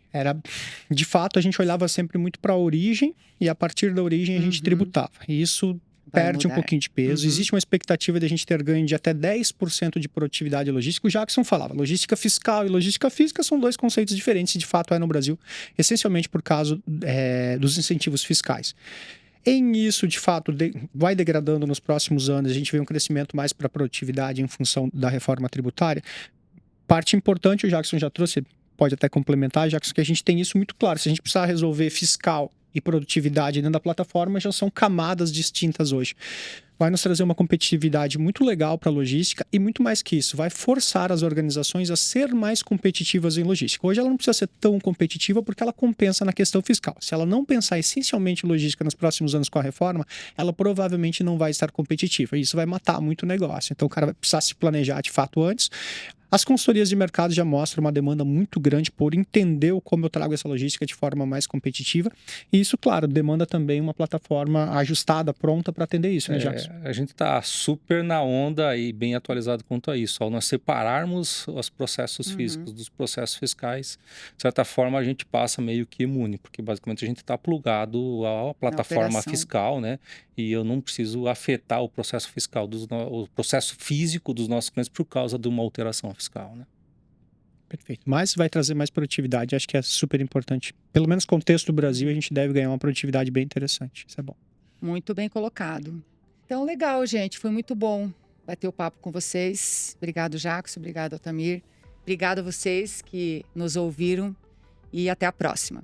De fato, a gente olhava sempre muito para a origem e a partir da origem a gente tributava. E isso perde um pouquinho de peso. Existe uma expectativa de a gente ter ganho de até 10% de produtividade logística. O Jackson falava, logística fiscal e logística física são dois conceitos diferentes, e de fato é no Brasil, essencialmente por causa dos incentivos fiscais. Em isso, de fato, vai degradando nos próximos anos, a gente vê um crescimento mais para a produtividade em função da reforma tributária. Parte importante, o Jackson já trouxe, pode até complementar, Jackson, que a gente tem isso muito claro. Se a gente precisar resolver fiscal e produtividade dentro da plataforma, já são camadas distintas hoje. Vai nos trazer uma competitividade muito legal para a logística e muito mais que isso, vai forçar as organizações a ser mais competitivas em logística. Hoje ela não precisa ser tão competitiva porque ela compensa na questão fiscal. Se ela não pensar essencialmente em logística nos próximos anos com a reforma, ela provavelmente não vai estar competitiva. E isso vai matar muito o negócio. Então o cara vai precisar se planejar de fato antes. As consultorias de mercado já mostram uma demanda muito grande por entender como eu trago essa logística de forma mais competitiva. E isso, claro, demanda também uma plataforma ajustada, pronta para atender isso, né, Jackson? A gente está super na onda e bem atualizado quanto a isso. Ao nós separarmos os processos físicos dos processos fiscais, de certa forma a gente passa meio que imune, porque basicamente a gente está plugado à plataforma fiscal, né? E eu não preciso afetar o processo fiscal, o processo físico dos nossos clientes por causa de uma alteração fiscal, né? Perfeito. Mas vai trazer mais produtividade, acho que é super importante. Pelo menos no contexto do Brasil, a gente deve ganhar uma produtividade bem interessante. Isso é bom. Muito bem colocado. Então, legal, gente. Foi muito bom bater o papo com vocês. Obrigado, Jacques. Obrigado, Altamir. Obrigado a vocês que nos ouviram. E até a próxima.